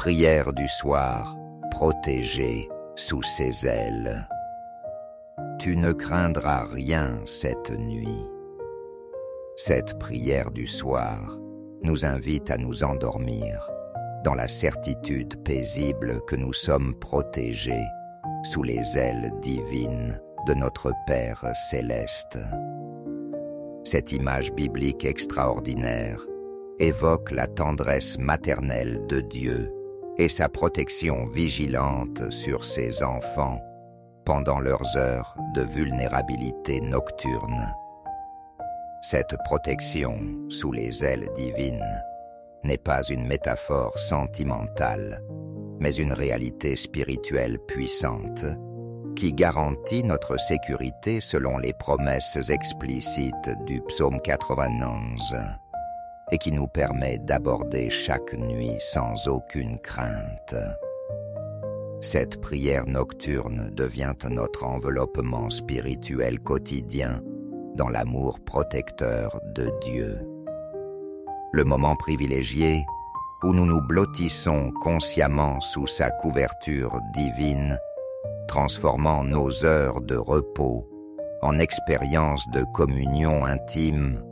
prière du soir, protégée sous ses ailes. Tu ne craindras rien cette nuit. Cette prière du soir nous invite à nous endormir dans la certitude paisible que nous sommes protégés sous les ailes divines de notre Père céleste. Cette image biblique extraordinaire évoque la tendresse maternelle de Dieu et sa protection vigilante sur ses enfants pendant leurs heures de vulnérabilité nocturne. Cette protection sous les ailes divines n'est pas une métaphore sentimentale, mais une réalité spirituelle puissante qui garantit notre sécurité selon les promesses explicites du psaume 91 et qui nous permet d'aborder chaque nuit sans aucune crainte. Cette prière nocturne devient notre enveloppement spirituel quotidien dans l'amour protecteur de Dieu. Le moment privilégié où nous nous blottissons consciemment sous sa couverture divine, transformant nos heures de repos en expériences de communion intime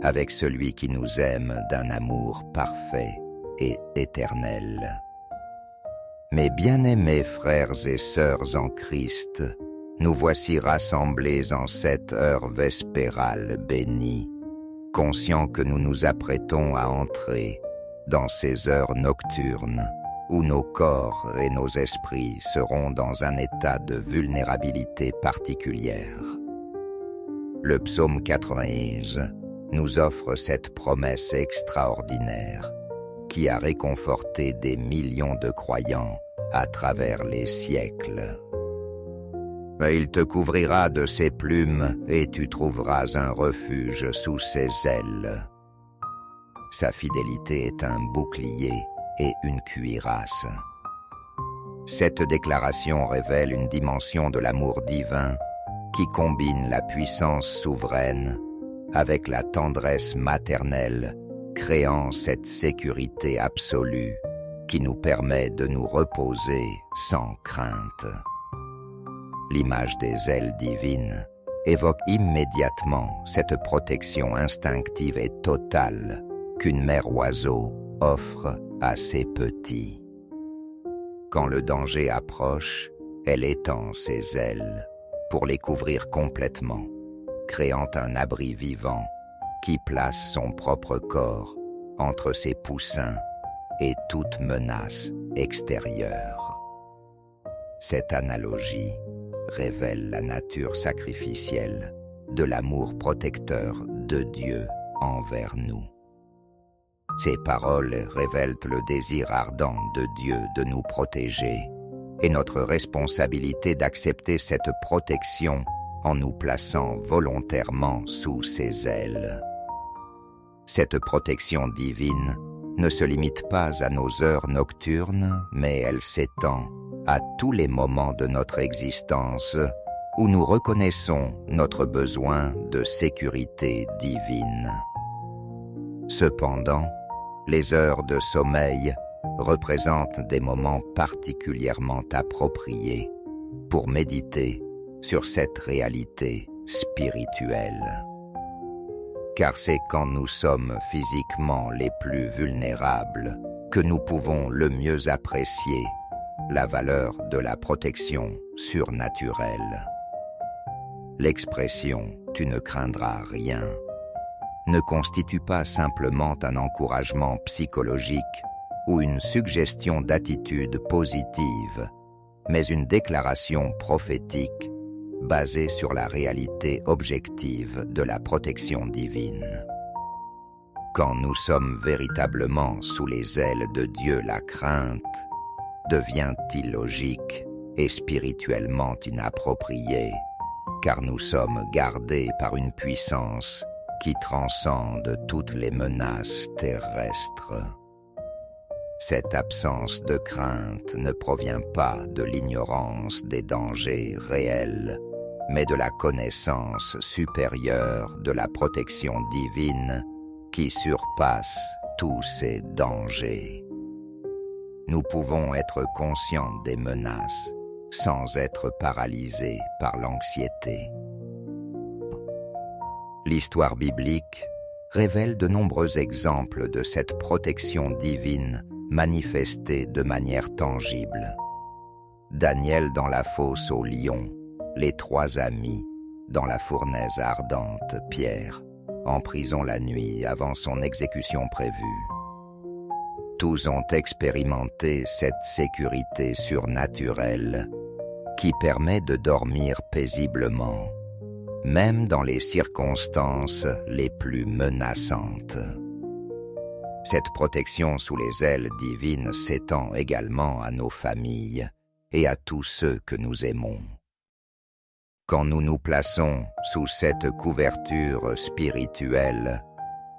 avec celui qui nous aime d'un amour parfait et éternel. Mes bien-aimés frères et sœurs en Christ, nous voici rassemblés en cette heure vespérale bénie, conscients que nous nous apprêtons à entrer dans ces heures nocturnes où nos corps et nos esprits seront dans un état de vulnérabilité particulière. Le psaume 91 nous offre cette promesse extraordinaire qui a réconforté des millions de croyants à travers les siècles. Il te couvrira de ses plumes et tu trouveras un refuge sous ses ailes. Sa fidélité est un bouclier et une cuirasse. Cette déclaration révèle une dimension de l'amour divin qui combine la puissance souveraine avec la tendresse maternelle, créant cette sécurité absolue qui nous permet de nous reposer sans crainte. L'image des ailes divines évoque immédiatement cette protection instinctive et totale qu'une mère oiseau offre à ses petits. Quand le danger approche, elle étend ses ailes pour les couvrir complètement, créant un abri vivant qui place son propre corps entre ses poussins et toute menace extérieure. Cette analogie révèle la nature sacrificielle de l'amour protecteur de Dieu envers nous. Ces paroles révèlent le désir ardent de Dieu de nous protéger et notre responsabilité d'accepter cette protection en nous plaçant volontairement sous ses ailes. Cette protection divine ne se limite pas à nos heures nocturnes, mais elle s'étend à tous les moments de notre existence où nous reconnaissons notre besoin de sécurité divine. Cependant, les heures de sommeil représentent des moments particulièrement appropriés pour méditer sur cette réalité spirituelle. Car c'est quand nous sommes physiquement les plus vulnérables que nous pouvons le mieux apprécier la valeur de la protection surnaturelle. L'expression « tu ne craindras rien » ne constitue pas simplement un encouragement psychologique ou une suggestion d'attitude positive, mais une déclaration prophétique basée sur la réalité objective de la protection divine. Quand nous sommes véritablement sous les ailes de Dieu, la crainte devient illogique et spirituellement inappropriée, car nous sommes gardés par une puissance qui transcende toutes les menaces terrestres. Cette absence de crainte ne provient pas de l'ignorance des dangers réels, mais de la connaissance supérieure de la protection divine qui surpasse tous ces dangers. nous pouvons être conscients des menaces sans être paralysés par l'anxiété. L'histoire biblique révèle de nombreux exemples de cette protection divine manifestée de manière tangible. Daniel dans la fosse au lion, les 3 amis dans la fournaise ardente, Pierre en prison la nuit avant son exécution prévue. Tous ont expérimenté cette sécurité surnaturelle qui permet de dormir paisiblement, même dans les circonstances les plus menaçantes. Cette protection sous les ailes divines s'étend également à nos familles et à tous ceux que nous aimons. Quand nous nous plaçons sous cette couverture spirituelle,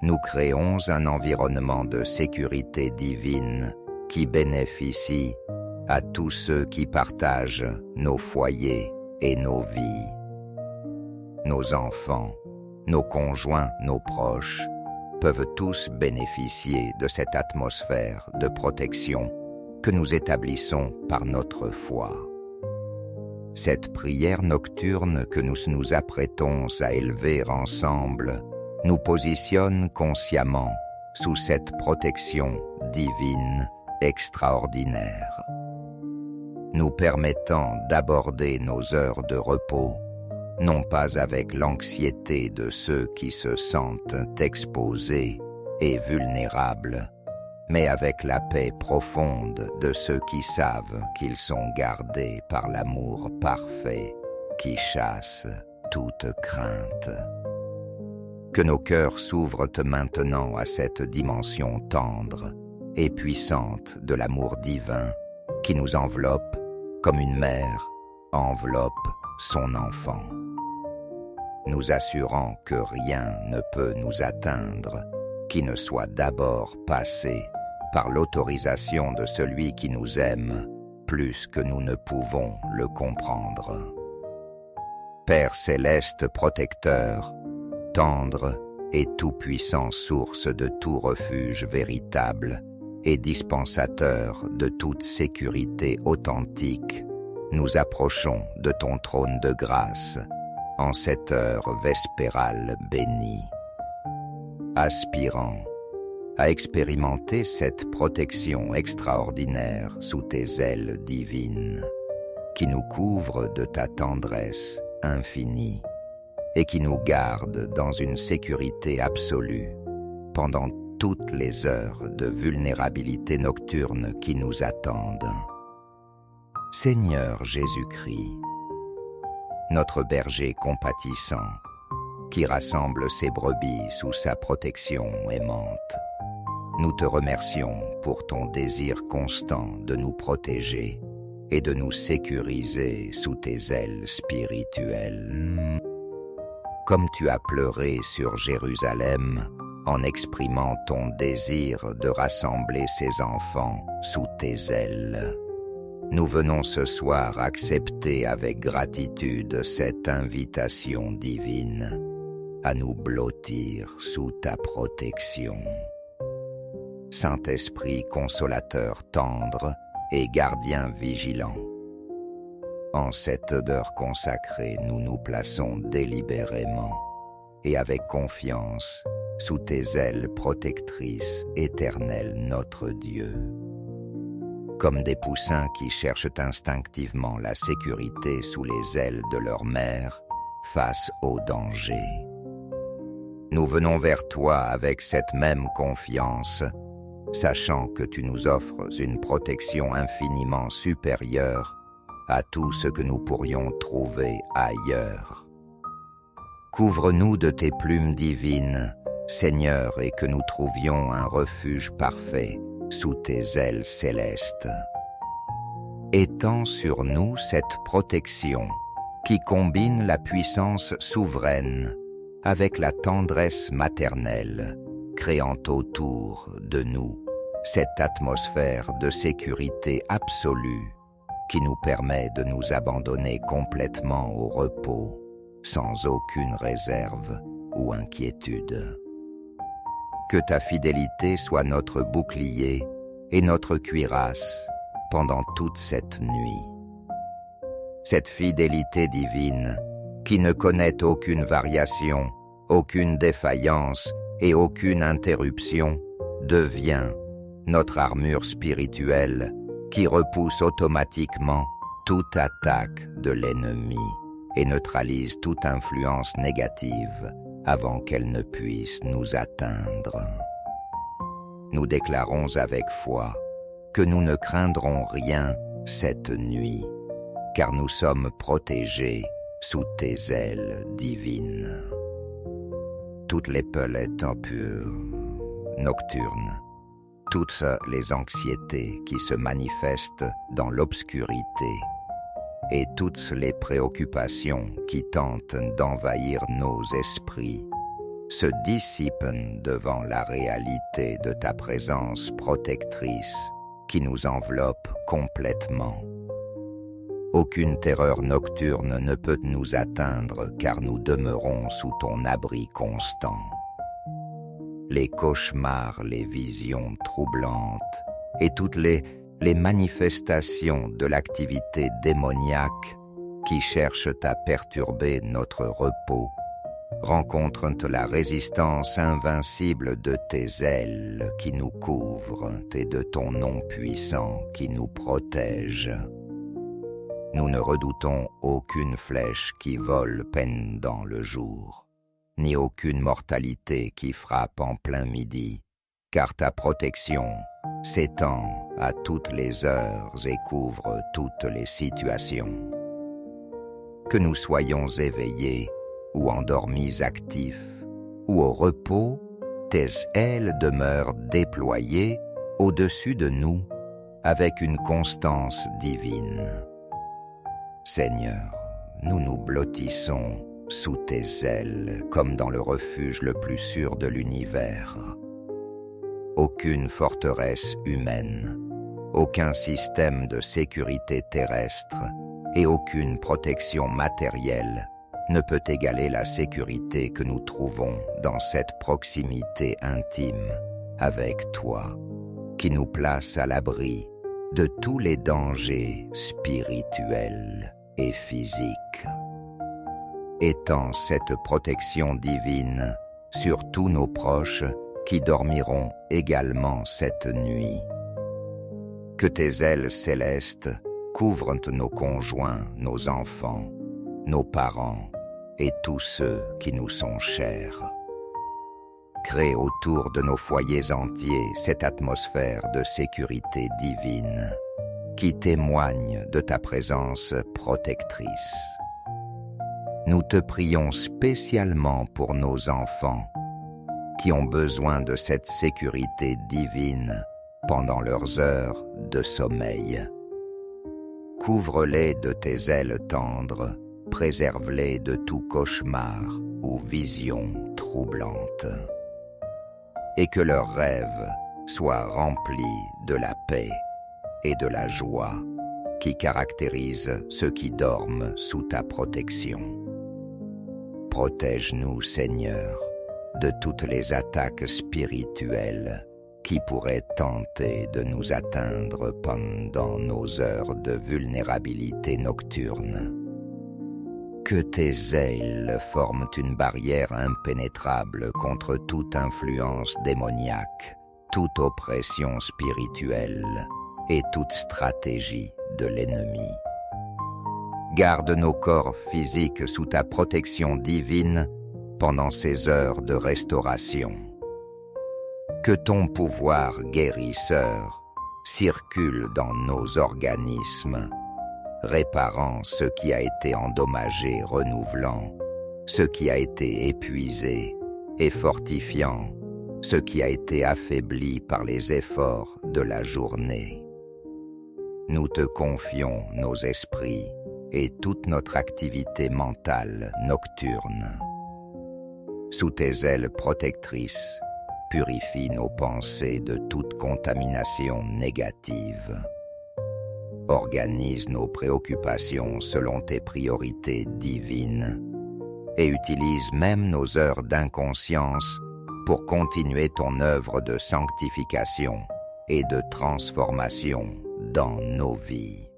nous créons un environnement de sécurité divine qui bénéficie à tous ceux qui partagent nos foyers et nos vies. Nos enfants, nos conjoints, nos proches peuvent tous bénéficier de cette atmosphère de protection que nous établissons par notre foi. Cette prière nocturne que nous nous apprêtons à élever ensemble nous positionne consciemment sous cette protection divine extraordinaire, nous permettant d'aborder nos heures de repos, non pas avec l'anxiété de ceux qui se sentent exposés et vulnérables, mais avec la paix profonde de ceux qui savent qu'ils sont gardés par l'amour parfait qui chasse toute crainte. Que nos cœurs s'ouvrent maintenant à cette dimension tendre et puissante de l'amour divin qui nous enveloppe comme une mère enveloppe son enfant, nous assurant que rien ne peut nous atteindre qui ne soit d'abord passé par l'autorisation de celui qui nous aime plus que nous ne pouvons le comprendre. Père céleste protecteur, tendre et tout-puissant source de tout refuge véritable et dispensateur de toute sécurité authentique, nous approchons de ton trône de grâce en cette heure vespérale bénie, aspirant à expérimenter cette protection extraordinaire sous tes ailes divines, qui nous couvre de ta tendresse infinie et qui nous garde dans une sécurité absolue pendant toutes les heures de vulnérabilité nocturne qui nous attendent. Seigneur Jésus-Christ, notre berger compatissant, qui rassemble ses brebis sous sa protection aimante, nous te remercions pour ton désir constant de nous protéger et de nous sécuriser sous tes ailes spirituelles. Comme tu as pleuré sur Jérusalem en exprimant ton désir de rassembler ses enfants sous tes ailes, nous venons ce soir accepter avec gratitude cette invitation divine à nous blottir sous ta protection. Saint-Esprit consolateur tendre et gardien vigilant, en cette heure consacrée, nous nous plaçons délibérément et avec confiance sous tes ailes protectrices, éternel notre Dieu. Comme des poussins qui cherchent instinctivement la sécurité sous les ailes de leur mère face au danger, nous venons vers toi avec cette même confiance, sachant que tu nous offres une protection infiniment supérieure à tout ce que nous pourrions trouver ailleurs. Couvre-nous de tes plumes divines, Seigneur, et que nous trouvions un refuge parfait sous tes ailes célestes. Étends sur nous cette protection qui combine la puissance souveraine avec la tendresse maternelle, créant autour de nous cette atmosphère de sécurité absolue qui nous permet de nous abandonner complètement au repos, sans aucune réserve ou inquiétude. Que ta fidélité soit notre bouclier et notre cuirasse pendant toute cette nuit. Cette fidélité divine qui ne connaît aucune variation, aucune défaillance et aucune interruption devient notre armure spirituelle qui repousse automatiquement toute attaque de l'ennemi et neutralise toute influence négative avant qu'elle ne puisse nous atteindre. Nous déclarons avec foi que nous ne craindrons rien cette nuit, car nous sommes protégés sous tes ailes divines. Toutes les peulettes impures, nocturnes, toutes les anxiétés qui se manifestent dans l'obscurité et toutes les préoccupations qui tentent d'envahir nos esprits se dissipent devant la réalité de ta présence protectrice qui nous enveloppe complètement. Aucune terreur nocturne ne peut nous atteindre car nous demeurons sous ton abri constant. Les cauchemars, les visions troublantes et toutes les manifestations de l'activité démoniaque qui cherchent à perturber notre repos rencontrent la résistance invincible de tes ailes qui nous couvrent et de ton nom puissant qui nous protège. Nous ne redoutons aucune flèche qui vole pendant le jour, ni aucune mortalité qui frappe en plein midi, car ta protection s'étend à toutes les heures et couvre toutes les situations. Que nous soyons éveillés ou endormis actifs, ou au repos, tes ailes demeurent déployées au-dessus de nous avec une constance divine. Seigneur, nous nous blottissons sous tes ailes comme dans le refuge le plus sûr de l'univers. Aucune forteresse humaine, aucun système de sécurité terrestre et aucune protection matérielle ne peut égaler la sécurité que nous trouvons dans cette proximité intime avec toi, qui nous place à l'abri de tous les dangers spirituels et physiques. Étends cette protection divine sur tous nos proches qui dormiront également cette nuit. Que tes ailes célestes couvrent nos conjoints, nos enfants, nos parents et tous ceux qui nous sont chers. Crée autour de nos foyers entiers cette atmosphère de sécurité divine qui témoigne de ta présence protectrice. Nous te prions spécialement pour nos enfants qui ont besoin de cette sécurité divine pendant leurs heures de sommeil. Couvre-les de tes ailes tendres, préserve-les de tout cauchemar ou vision troublante. Et que leurs rêves soient remplis de la paix et de la joie qui caractérisent ceux qui dorment sous ta protection. Protège-nous, Seigneur, de toutes les attaques spirituelles qui pourraient tenter de nous atteindre pendant nos heures de vulnérabilité nocturne. Que tes ailes forment une barrière impénétrable contre toute influence démoniaque, toute oppression spirituelle et toute stratégie de l'ennemi. Garde nos corps physiques sous ta protection divine pendant ces heures de restauration. Que ton pouvoir guérisseur circule dans nos organismes, réparant ce qui a été endommagé, renouvelant ce qui a été épuisé et fortifiant ce qui a été affaibli par les efforts de la journée. Nous te confions nos esprits et toute notre activité mentale nocturne. Sous tes ailes protectrices, purifie nos pensées de toute contamination négative. Organise nos préoccupations selon tes priorités divines et utilise même nos heures d'inconscience pour continuer ton œuvre de sanctification et de transformation dans nos vies.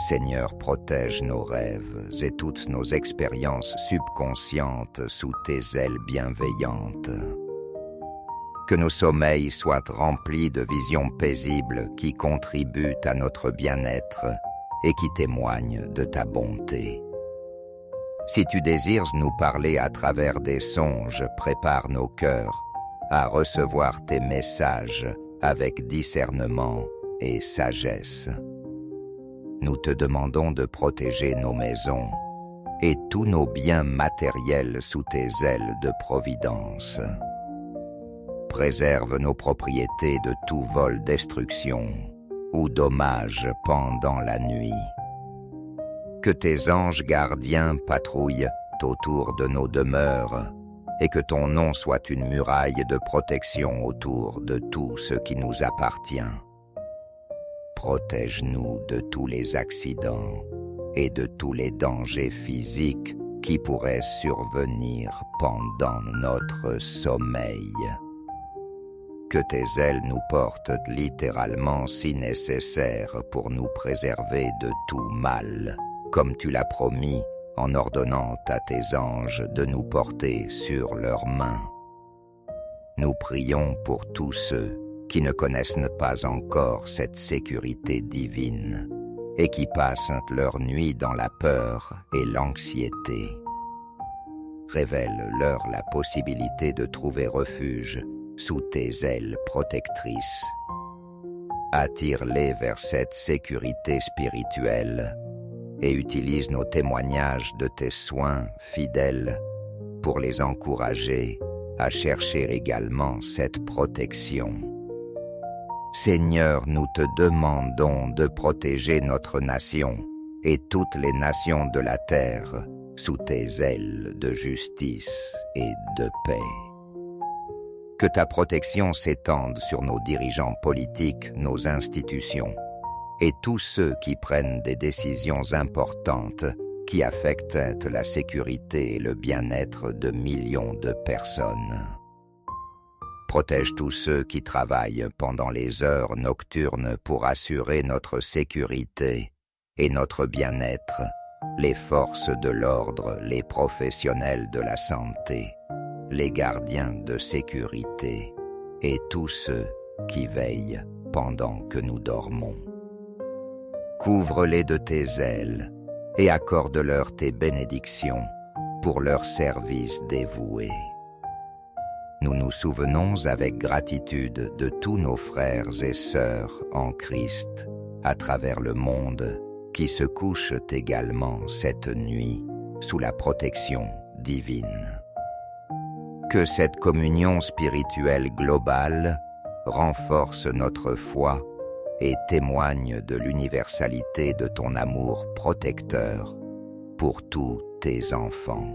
Seigneur, protège nos rêves et toutes nos expériences subconscientes sous tes ailes bienveillantes. Que nos sommeils soient remplis de visions paisibles qui contribuent à notre bien-être et qui témoignent de ta bonté. Si tu désires nous parler à travers des songes, prépare nos cœurs à recevoir tes messages avec discernement et sagesse. Nous te demandons de protéger nos maisons et tous nos biens matériels sous tes ailes de providence. Préserve nos propriétés de tout vol, destruction ou dommage pendant la nuit. Que tes anges gardiens patrouillent autour de nos demeures et que ton nom soit une muraille de protection autour de tout ce qui nous appartient. Protège-nous de tous les accidents et de tous les dangers physiques qui pourraient survenir pendant notre sommeil. Que tes ailes nous portent littéralement si nécessaire pour nous préserver de tout mal, comme tu l'as promis en ordonnant à tes anges de nous porter sur leurs mains. Nous prions pour tous ceux qui ne connaissent pas encore cette sécurité divine et qui passent leur nuit dans la peur et l'anxiété. Révèle-leur la possibilité de trouver refuge sous tes ailes protectrices. Attire-les vers cette sécurité spirituelle et utilise nos témoignages de tes soins fidèles pour les encourager à chercher également cette protection. Seigneur, nous te demandons de protéger notre nation et toutes les nations de la terre sous tes ailes de justice et de paix. Que ta protection s'étende sur nos dirigeants politiques, nos institutions, et tous ceux qui prennent des décisions importantes qui affectent la sécurité et le bien-être de millions de personnes. Protège tous ceux qui travaillent pendant les heures nocturnes pour assurer notre sécurité et notre bien-être, les forces de l'ordre, les professionnels de la santé, les gardiens de sécurité et tous ceux qui veillent pendant que nous dormons. Couvre-les de tes ailes et accorde-leur tes bénédictions pour leur service dévoué. Nous nous souvenons avec gratitude de tous nos frères et sœurs en Christ à travers le monde qui se couchent également cette nuit sous la protection divine. Que cette communion spirituelle globale renforce notre foi et témoigne de l'universalité de ton amour protecteur pour tous tes enfants.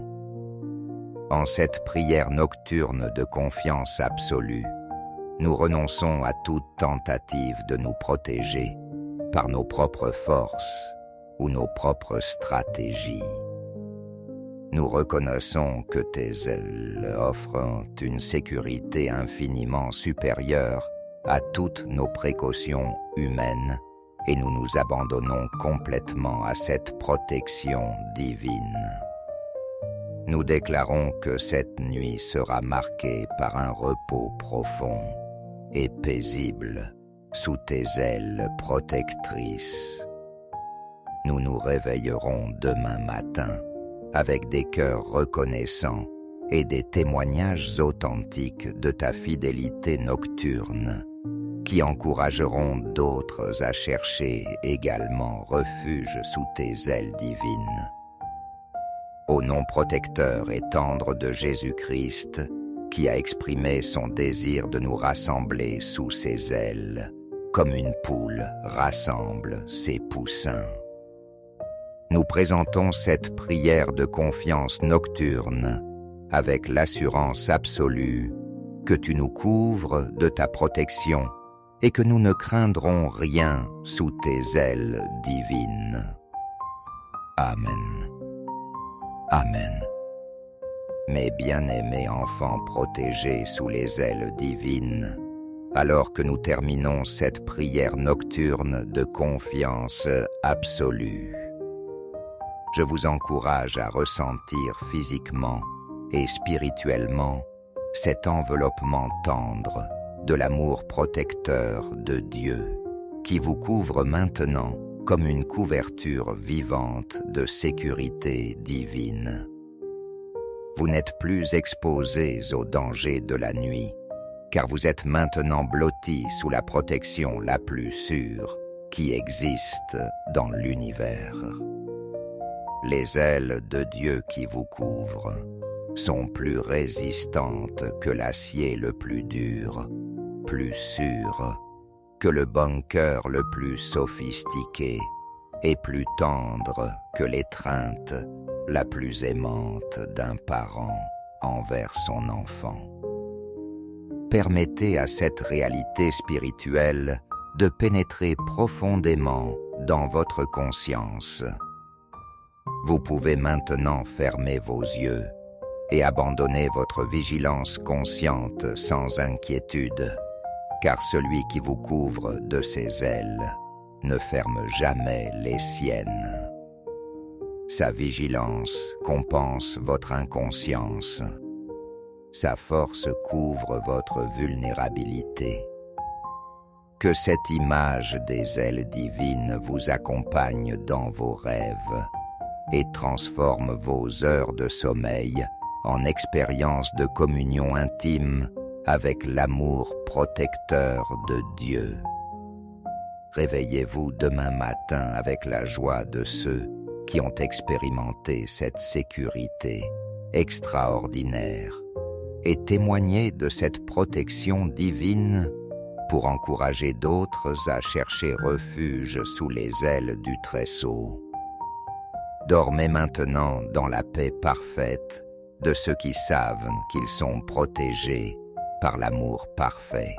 En cette prière nocturne de confiance absolue, nous renonçons à toute tentative de nous protéger par nos propres forces ou nos propres stratégies. Nous reconnaissons que tes ailes offrent une sécurité infiniment supérieure à toutes nos précautions humaines et nous nous abandonnons complètement à cette protection divine. Nous déclarons que cette nuit sera marquée par un repos profond et paisible sous tes ailes protectrices. Nous nous réveillerons demain matin avec des cœurs reconnaissants et des témoignages authentiques de ta fidélité nocturne qui encourageront d'autres à chercher également refuge sous tes ailes divines. Au nom protecteur et tendre de Jésus-Christ, qui a exprimé son désir de nous rassembler sous ses ailes, comme une poule rassemble ses poussins. Nous présentons cette prière de confiance nocturne avec l'assurance absolue que tu nous couvres de ta protection et que nous ne craindrons rien sous tes ailes divines. Amen. Amen. Mes bien-aimés enfants protégés sous les ailes divines, alors que nous terminons cette prière nocturne de confiance absolue. Je vous encourage à ressentir physiquement et spirituellement cet enveloppement tendre de l'amour protecteur de Dieu qui vous couvre maintenant comme une couverture vivante de sécurité divine. Vous n'êtes plus exposés aux dangers de la nuit, car vous êtes maintenant blottis sous la protection la plus sûre qui existe dans l'univers. Les ailes de Dieu qui vous couvrent sont plus résistantes que l'acier le plus dur, plus sûres que le bunker le plus sophistiqué et plus tendre que l'étreinte la plus aimante d'un parent envers son enfant. Permettez à cette réalité spirituelle de pénétrer profondément dans votre conscience. Vous pouvez maintenant fermer vos yeux et abandonner votre vigilance consciente sans inquiétude, car celui qui vous couvre de ses ailes ne ferme jamais les siennes. Sa vigilance compense votre inconscience. Sa force couvre votre vulnérabilité. Que cette image des ailes divines vous accompagne dans vos rêves et transforme vos heures de sommeil en expériences de communion intime avec l'amour protecteur de Dieu. Réveillez-vous demain matin avec la joie de ceux qui ont expérimenté cette sécurité extraordinaire et témoignez de cette protection divine pour encourager d'autres à chercher refuge sous les ailes du Très-Haut. Dormez maintenant dans la paix parfaite de ceux qui savent qu'ils sont protégés par l'amour parfait.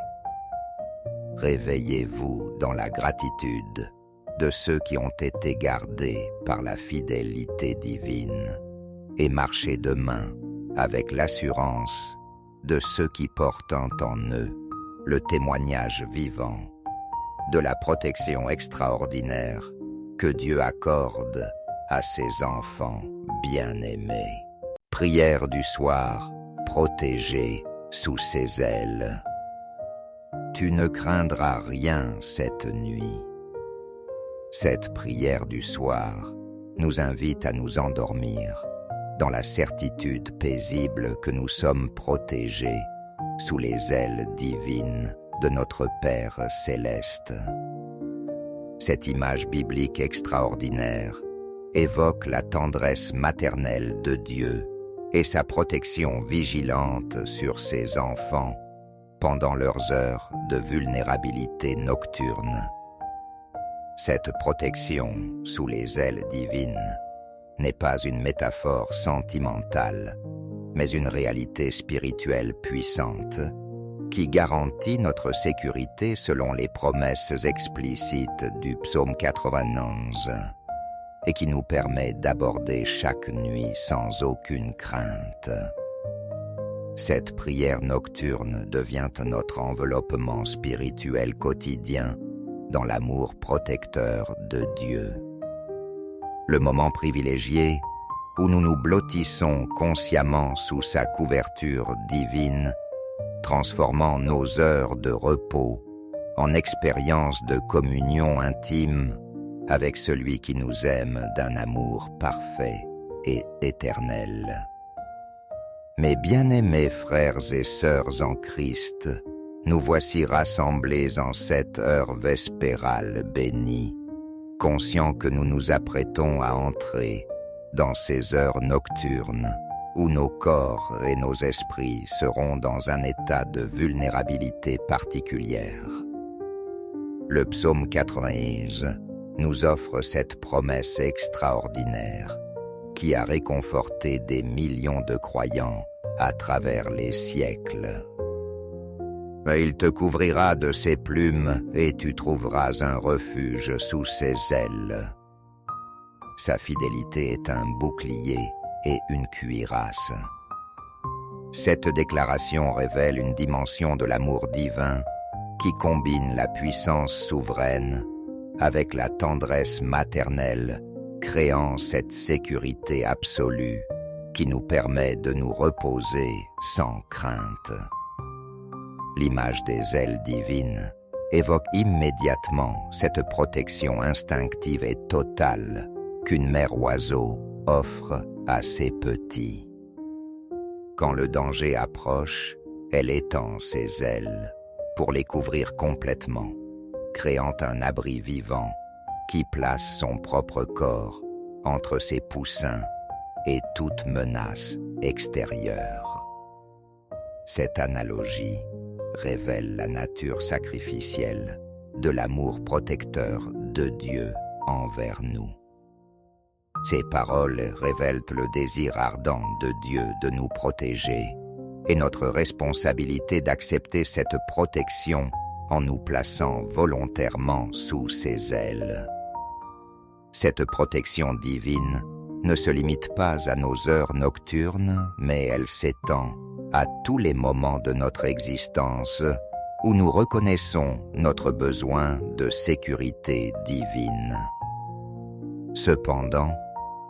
Réveillez-vous dans la gratitude de ceux qui ont été gardés par la fidélité divine et marchez demain avec l'assurance de ceux qui portent en eux le témoignage vivant de la protection extraordinaire que Dieu accorde à ses enfants bien-aimés. Prière du soir, protégée sous ses ailes. Tu ne craindras rien cette nuit. Cette prière du soir nous invite à nous endormir dans la certitude paisible que nous sommes protégés sous les ailes divines de notre Père céleste. Cette image biblique extraordinaire évoque la tendresse maternelle de Dieu et sa protection vigilante sur ses enfants pendant leurs heures de vulnérabilité nocturne. Cette protection sous les ailes divines n'est pas une métaphore sentimentale, mais une réalité spirituelle puissante qui garantit notre sécurité selon les promesses explicites du psaume 91 et qui nous permet d'aborder chaque nuit sans aucune crainte. Cette prière nocturne devient notre enveloppement spirituel quotidien dans l'amour protecteur de Dieu. Le moment privilégié où nous nous blottissons consciemment sous sa couverture divine, transformant nos heures de repos en expériences de communion intime avec celui qui nous aime d'un amour parfait et éternel. Mes bien-aimés frères et sœurs en Christ, nous voici rassemblés en cette heure vespérale bénie, conscients que nous nous apprêtons à entrer dans ces heures nocturnes où nos corps et nos esprits seront dans un état de vulnérabilité particulière. Le psaume 91 nous offre cette promesse extraordinaire qui a réconforté des millions de croyants à travers les siècles. Il te couvrira de ses plumes et tu trouveras un refuge sous ses ailes. Sa fidélité est un bouclier et une cuirasse. Cette déclaration révèle une dimension de l'amour divin qui combine la puissance souveraine avec la tendresse maternelle, créant cette sécurité absolue qui nous permet de nous reposer sans crainte. L'image des ailes divines évoque immédiatement cette protection instinctive et totale qu'une mère oiseau offre à ses petits. Quand le danger approche, elle étend ses ailes pour les couvrir complètement, créant un abri vivant qui place son propre corps entre ses poussins et toute menace extérieure. Cette analogie révèle la nature sacrificielle de l'amour protecteur de Dieu envers nous. Ces paroles révèlent le désir ardent de Dieu de nous protéger et notre responsabilité d'accepter cette protection en nous plaçant volontairement sous ses ailes. Cette protection divine ne se limite pas à nos heures nocturnes, mais elle s'étend à tous les moments de notre existence où nous reconnaissons notre besoin de sécurité divine. Cependant,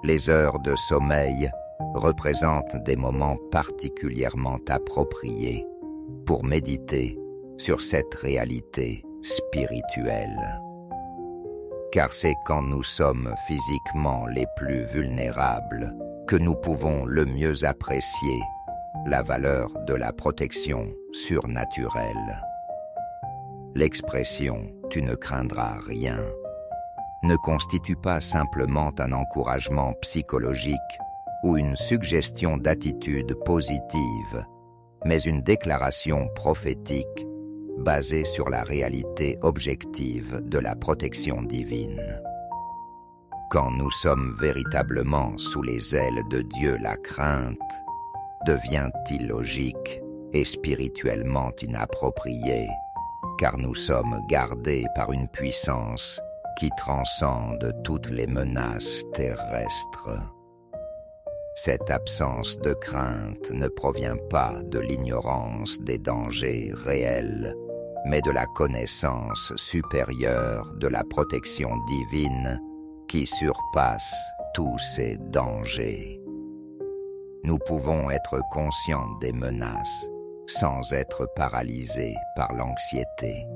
les heures de sommeil représentent des moments particulièrement appropriés pour méditer sur cette réalité spirituelle. Car c'est quand nous sommes physiquement les plus vulnérables que nous pouvons le mieux apprécier la valeur de la protection surnaturelle. L'expression « tu ne craindras rien » ne constitue pas simplement un encouragement psychologique ou une suggestion d'attitude positive, mais une déclaration prophétique basée sur la réalité objective de la protection divine. Quand nous sommes véritablement sous les ailes de Dieu, la crainte devient illogique et spirituellement inappropriée, car nous sommes gardés par une puissance qui transcende toutes les menaces terrestres. Cette absence de crainte ne provient pas de l'ignorance des dangers réels, mais de la connaissance supérieure de la protection divine qui surpasse tous ces dangers. Nous pouvons être conscients des menaces sans être paralysés par l'anxiété.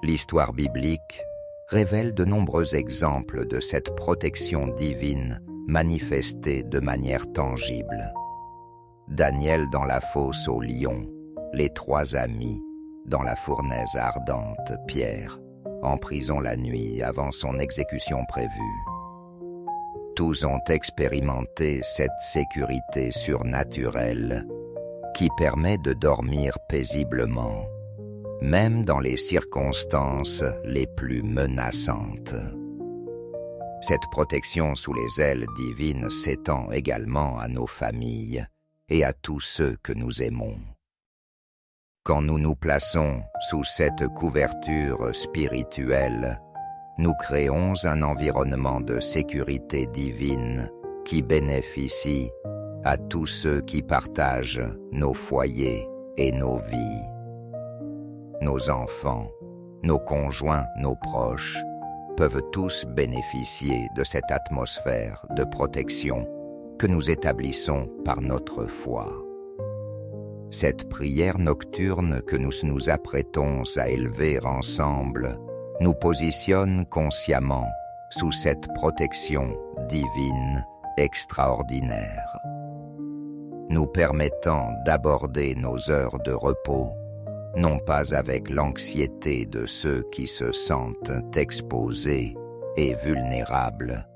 L'histoire biblique révèle de nombreux exemples de cette protection divine manifestée de manière tangible. Daniel dans la fosse au lion, les 3 amis dans la fournaise ardente, Pierre en prison la nuit avant son exécution prévue. Tous ont expérimenté cette sécurité surnaturelle qui permet de dormir paisiblement, même dans les circonstances les plus menaçantes. Cette protection sous les ailes divines s'étend également à nos familles et à tous ceux que nous aimons. Quand nous nous plaçons sous cette couverture spirituelle, nous créons un environnement de sécurité divine qui bénéficie à tous ceux qui partagent nos foyers et nos vies. Nos enfants, nos conjoints, nos proches peuvent tous bénéficier de cette atmosphère de protection que nous établissons par notre foi. Cette prière nocturne que nous nous apprêtons à élever ensemble nous positionne consciemment sous cette protection divine extraordinaire, nous permettant d'aborder nos heures de repos, non pas avec l'anxiété de ceux qui se sentent exposés et vulnérables,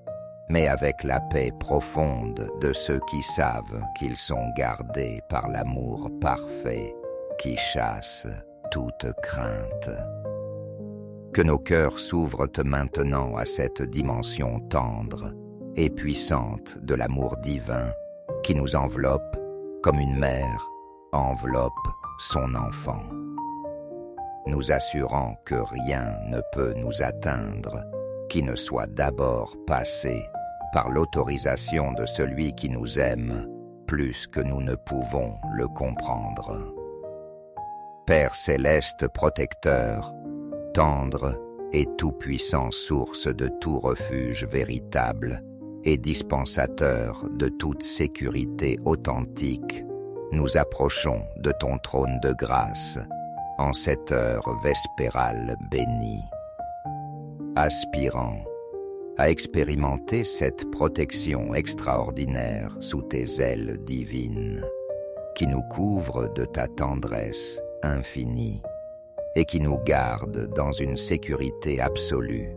mais avec la paix profonde de ceux qui savent qu'ils sont gardés par l'amour parfait qui chasse toute crainte. Que nos cœurs s'ouvrent maintenant à cette dimension tendre et puissante de l'amour divin qui nous enveloppe comme une mère enveloppe son enfant, nous assurant que rien ne peut nous atteindre qui ne soit d'abord passé par l'autorisation de celui qui nous aime plus que nous ne pouvons le comprendre. Père céleste protecteur, tendre et tout-puissant source de tout refuge véritable et dispensateur de toute sécurité authentique, nous approchons de ton trône de grâce en cette heure vespérale bénie, aspirant à expérimenter cette protection extraordinaire sous tes ailes divines, qui nous couvre de ta tendresse infinie et qui nous garde dans une sécurité absolue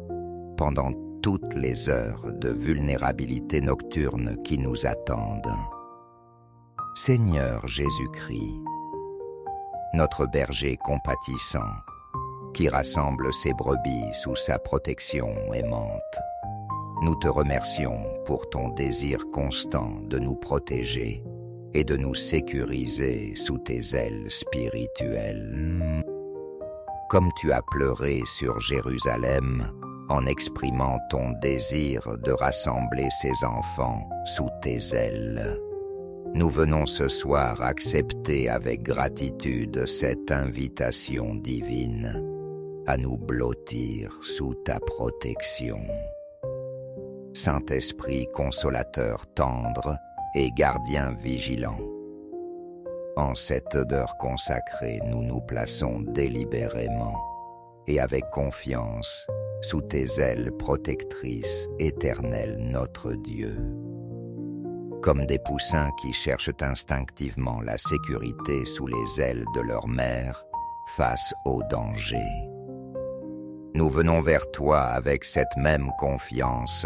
pendant toutes les heures de vulnérabilité nocturne qui nous attendent. Seigneur Jésus-Christ, notre berger compatissant, qui rassemble ses brebis sous sa protection aimante, nous te remercions pour ton désir constant de nous protéger et de nous sécuriser sous tes ailes spirituelles. Comme tu as pleuré sur Jérusalem en exprimant ton désir de rassembler ses enfants sous tes ailes, nous venons ce soir accepter avec gratitude cette invitation divine à nous blottir sous ta protection. Saint-Esprit consolateur tendre et gardien vigilant, en cette heure consacrée, nous nous plaçons délibérément et avec confiance sous tes ailes protectrices, éternel notre Dieu. Comme des poussins qui cherchent instinctivement la sécurité sous les ailes de leur mère face au danger, nous venons vers toi avec cette même confiance,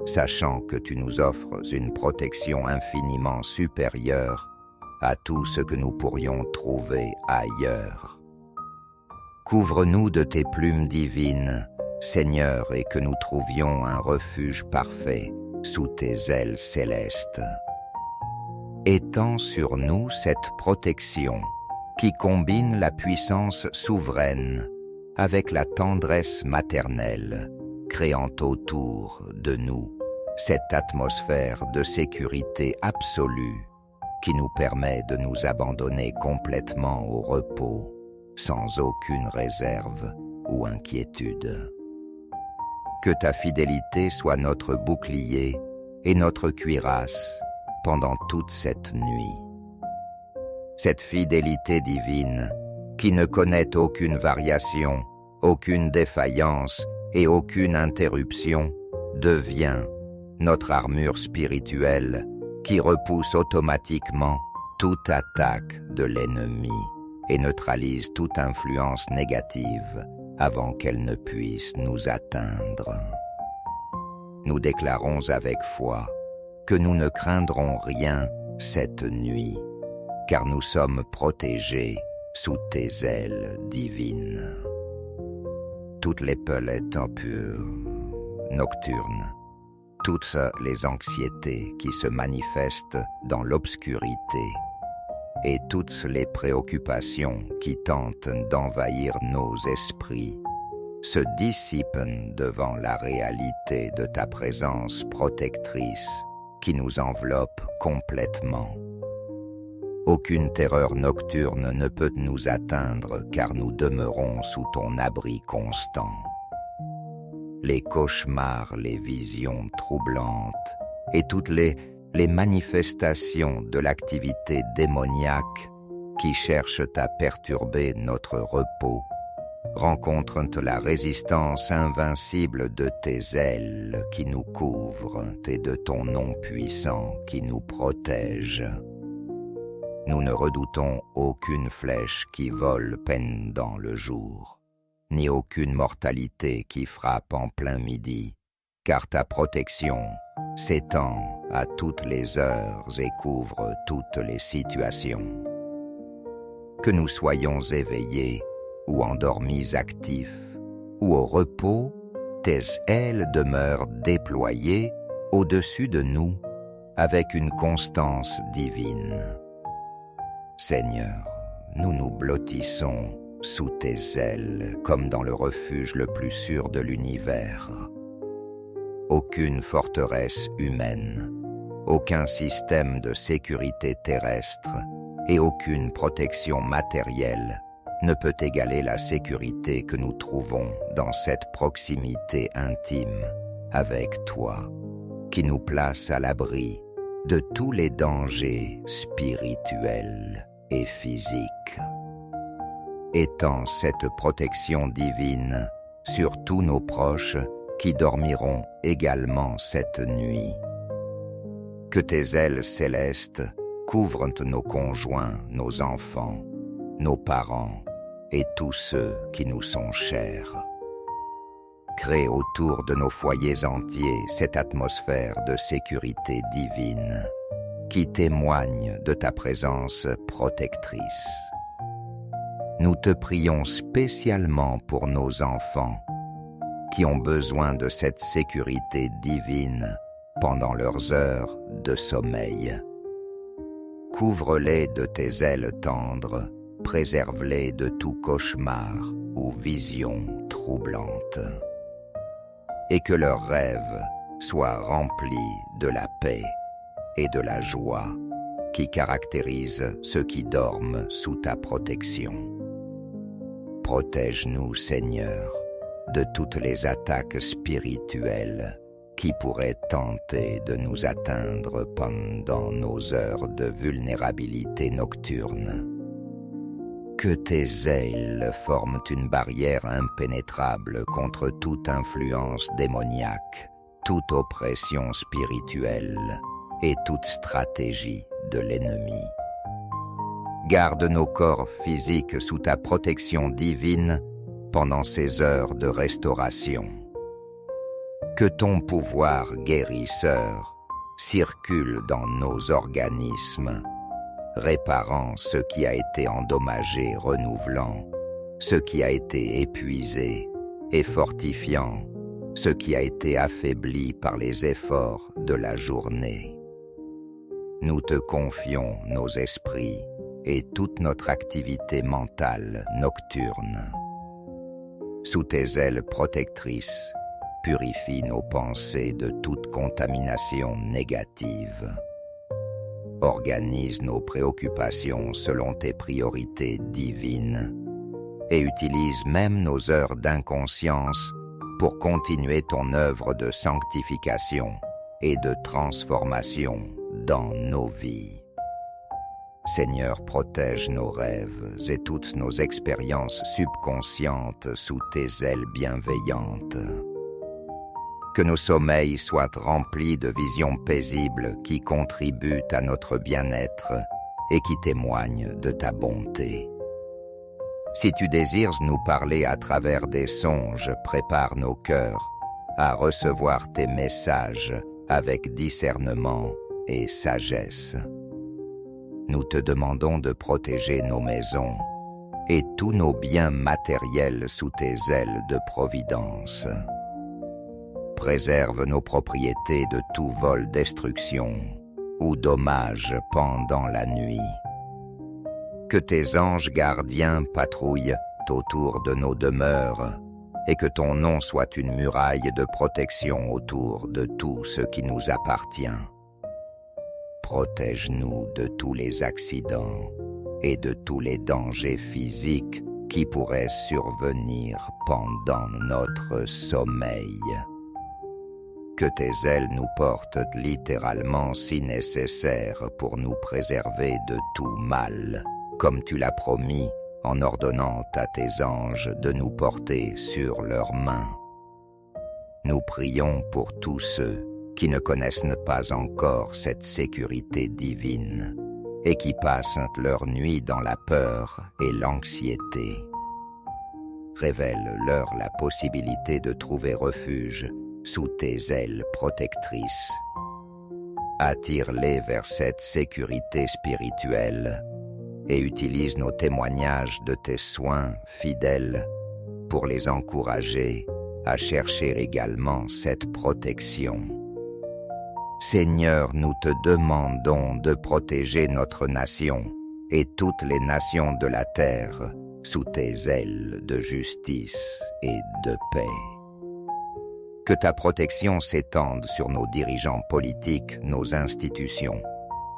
sachant que tu nous offres une protection infiniment supérieure à tout ce que nous pourrions trouver ailleurs. Couvre-nous de tes plumes divines, Seigneur, et que nous trouvions un refuge parfait sous tes ailes célestes. Étends sur nous cette protection qui combine la puissance souveraine avec la tendresse maternelle, créant autour de nous cette atmosphère de sécurité absolue qui nous permet de nous abandonner complètement au repos, sans aucune réserve ou inquiétude. Que ta fidélité soit notre bouclier et notre cuirasse pendant toute cette nuit. Cette fidélité divine, qui ne connaît aucune variation, aucune défaillance et aucune interruption, devient notre armure spirituelle qui repousse automatiquement toute attaque de l'ennemi et neutralise toute influence négative avant qu'elle ne puisse nous atteindre. Nous déclarons avec foi que nous ne craindrons rien cette nuit, car nous sommes protégés sous tes ailes divines. Toutes les peulettes impures, nocturnes, toutes les anxiétés qui se manifestent dans l'obscurité et toutes les préoccupations qui tentent d'envahir nos esprits se dissipent devant la réalité de ta présence protectrice qui nous enveloppe complètement. Aucune terreur nocturne ne peut nous atteindre car nous demeurons sous ton abri constant. Les cauchemars, les visions troublantes et toutes les manifestations de l'activité démoniaque qui cherchent à perturber notre repos rencontrent la résistance invincible de tes ailes qui nous couvrent et de ton nom puissant qui nous protège. Nous ne redoutons aucune flèche qui vole pendant le jour, ni aucune mortalité qui frappe en plein midi, car ta protection s'étend à toutes les heures et couvre toutes les situations. Que nous soyons éveillés ou endormis actifs, ou au repos, tes ailes demeurent déployées au-dessus de nous avec une constance divine. Seigneur, nous nous blottissons sous tes ailes comme dans le refuge le plus sûr de l'univers. Aucune forteresse humaine, aucun système de sécurité terrestre et aucune protection matérielle ne peut égaler la sécurité que nous trouvons dans cette proximité intime avec toi, qui nous place à l'abri de tous les dangers spirituels et physiques. Étends cette protection divine sur tous nos proches qui dormiront également cette nuit. Que tes ailes célestes couvrent nos conjoints, nos enfants, nos parents et tous ceux qui nous sont chers. Crée autour de nos foyers entiers cette atmosphère de sécurité divine qui témoigne de ta présence protectrice. Nous te prions spécialement pour nos enfants qui ont besoin de cette sécurité divine pendant leurs heures de sommeil. Couvre-les de tes ailes tendres, préserve-les de tout cauchemar ou vision troublante. Et que leurs rêves soient remplis de la paix et de la joie qui caractérisent ceux qui dorment sous ta protection. Protège-nous, Seigneur, de toutes les attaques spirituelles qui pourraient tenter de nous atteindre pendant nos heures de vulnérabilité nocturne. Que tes ailes forment une barrière impénétrable contre toute influence démoniaque, toute oppression spirituelle et toute stratégie de l'ennemi. Garde nos corps physiques sous ta protection divine pendant ces heures de restauration. Que ton pouvoir guérisseur circule dans nos organismes, réparant ce qui a été endommagé, renouvelant ce qui a été épuisé et fortifiant ce qui a été affaibli par les efforts de la journée. Nous te confions nos esprits et toute notre activité mentale nocturne. Sous tes ailes protectrices, purifie nos pensées de toute contamination négative. Organise nos préoccupations selon tes priorités divines et utilise même nos heures d'inconscience pour continuer ton œuvre de sanctification et de transformation dans nos vies. Seigneur, protège nos rêves et toutes nos expériences subconscientes sous tes ailes bienveillantes. Que nos sommeils soient remplis de visions paisibles qui contribuent à notre bien-être et qui témoignent de ta bonté. Si tu désires nous parler à travers des songes, prépare nos cœurs à recevoir tes messages avec discernement et sagesse. Nous te demandons de protéger nos maisons et tous nos biens matériels sous tes ailes de providence. Préserve nos propriétés de tout vol, destruction ou dommage pendant la nuit. Que tes anges gardiens patrouillent autour de nos demeures et que ton nom soit une muraille de protection autour de tout ce qui nous appartient. Protège-nous de tous les accidents et de tous les dangers physiques qui pourraient survenir pendant notre sommeil. Que tes ailes nous portent littéralement si nécessaire pour nous préserver de tout mal, comme tu l'as promis en ordonnant à tes anges de nous porter sur leurs mains. Nous prions pour tous ceux qui ne connaissent pas encore cette sécurité divine et qui passent leur nuit dans la peur et l'anxiété. Révèle-leur la possibilité de trouver refuge sous tes ailes protectrices. Attire-les vers cette sécurité spirituelle et utilise nos témoignages de tes soins fidèles pour les encourager à chercher également cette protection. Seigneur, nous te demandons de protéger notre nation et toutes les nations de la terre sous tes ailes de justice et de paix. Que ta protection s'étende sur nos dirigeants politiques, nos institutions,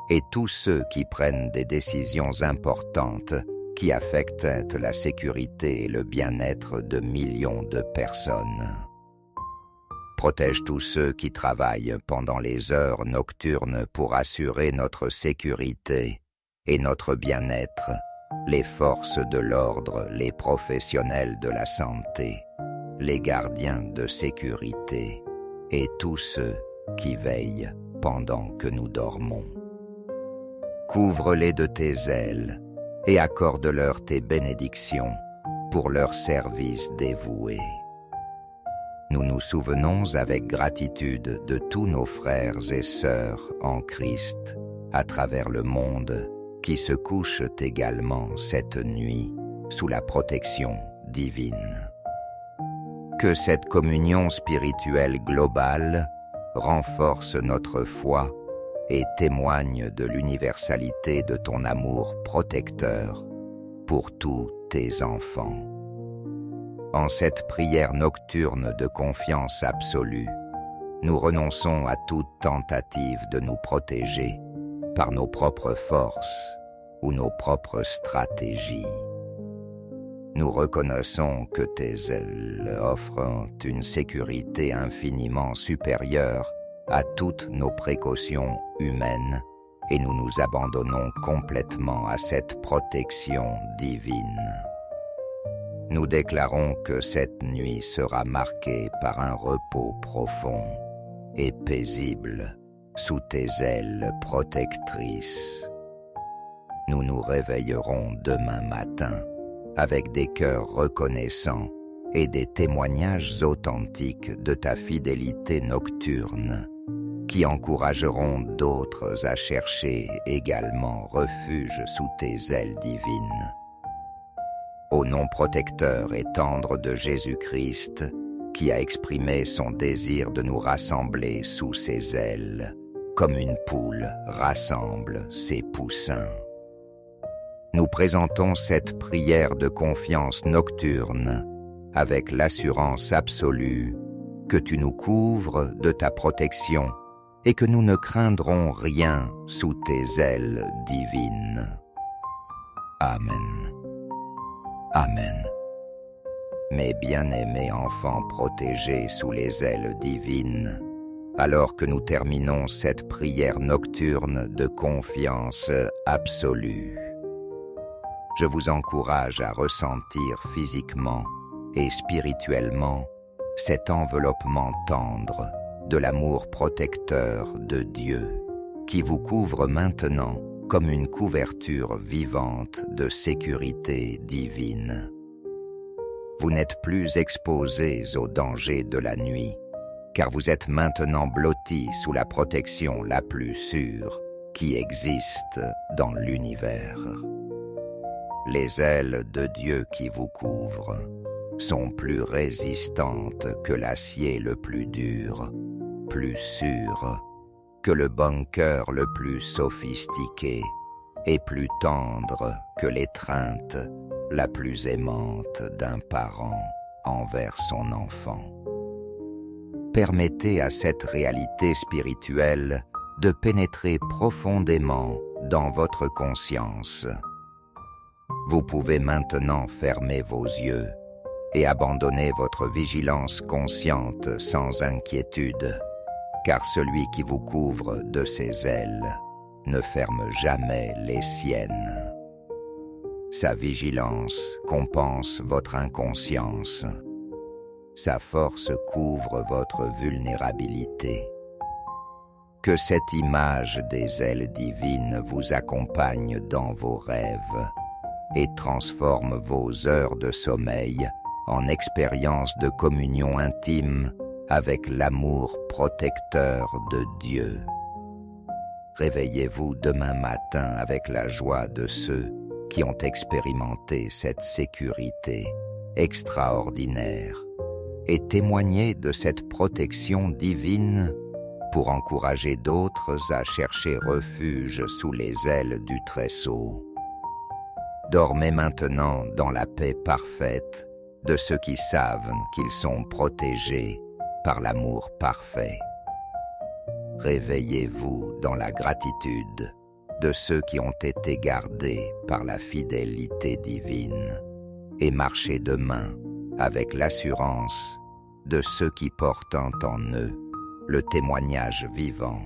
et tous ceux qui prennent des décisions importantes qui affectent la sécurité et le bien-être de millions de personnes. Protège tous ceux qui travaillent pendant les heures nocturnes pour assurer notre sécurité et notre bien-être, les forces de l'ordre, les professionnels de la santé, les gardiens de sécurité et tous ceux qui veillent pendant que nous dormons. Couvre-les de tes ailes et accorde-leur tes bénédictions pour leur service dévoué. Nous nous souvenons avec gratitude de tous nos frères et sœurs en Christ à travers le monde qui se couchent également cette nuit sous la protection divine. Que cette communion spirituelle globale renforce notre foi et témoigne de l'universalité de ton amour protecteur pour tous tes enfants. En cette prière nocturne de confiance absolue, nous renonçons à toute tentative de nous protéger par nos propres forces ou nos propres stratégies. Nous reconnaissons que tes ailes offrent une sécurité infiniment supérieure à toutes nos précautions humaines et nous nous abandonnons complètement à cette protection divine. Nous déclarons que cette nuit sera marquée par un repos profond et paisible sous tes ailes protectrices. Nous nous réveillerons demain matin avec des cœurs reconnaissants et des témoignages authentiques de ta fidélité nocturne qui encourageront d'autres à chercher également refuge sous tes ailes divines. Au nom protecteur et tendre de Jésus-Christ, qui a exprimé son désir de nous rassembler sous ses ailes, comme une poule rassemble ses poussins. Nous présentons cette prière de confiance nocturne avec l'assurance absolue que tu nous couvres de ta protection et que nous ne craindrons rien sous tes ailes divines. Amen. Amen. Mes bien-aimés enfants protégés sous les ailes divines, alors que nous terminons cette prière nocturne de confiance absolue, je vous encourage à ressentir physiquement et spirituellement cet enveloppement tendre de l'amour protecteur de Dieu qui vous couvre maintenant comme une couverture vivante de sécurité divine. Vous n'êtes plus exposés aux dangers de la nuit, car vous êtes maintenant blottis sous la protection la plus sûre qui existe dans l'univers. Les ailes de Dieu qui vous couvrent sont plus résistantes que l'acier le plus dur, plus sûres que le bunker le plus sophistiqué et plus tendre que l'étreinte la plus aimante d'un parent envers son enfant. Permettez à cette réalité spirituelle de pénétrer profondément dans votre conscience. Vous pouvez maintenant fermer vos yeux et abandonner votre vigilance consciente sans inquiétude, car celui qui vous couvre de ses ailes ne ferme jamais les siennes. Sa vigilance compense votre inconscience. Sa force couvre votre vulnérabilité. Que cette image des ailes divines vous accompagne dans vos rêves et transforme vos heures de sommeil en expérience de communion intime avec l'amour protecteur de Dieu. Réveillez-vous demain matin avec la joie de ceux qui ont expérimenté cette sécurité extraordinaire et témoignez de cette protection divine pour encourager d'autres à chercher refuge sous les ailes du Très-Haut. Dormez maintenant dans la paix parfaite de ceux qui savent qu'ils sont protégés par l'amour parfait. Réveillez-vous dans la gratitude de ceux qui ont été gardés par la fidélité divine et marcher demain avec l'assurance de ceux qui portent en eux le témoignage vivant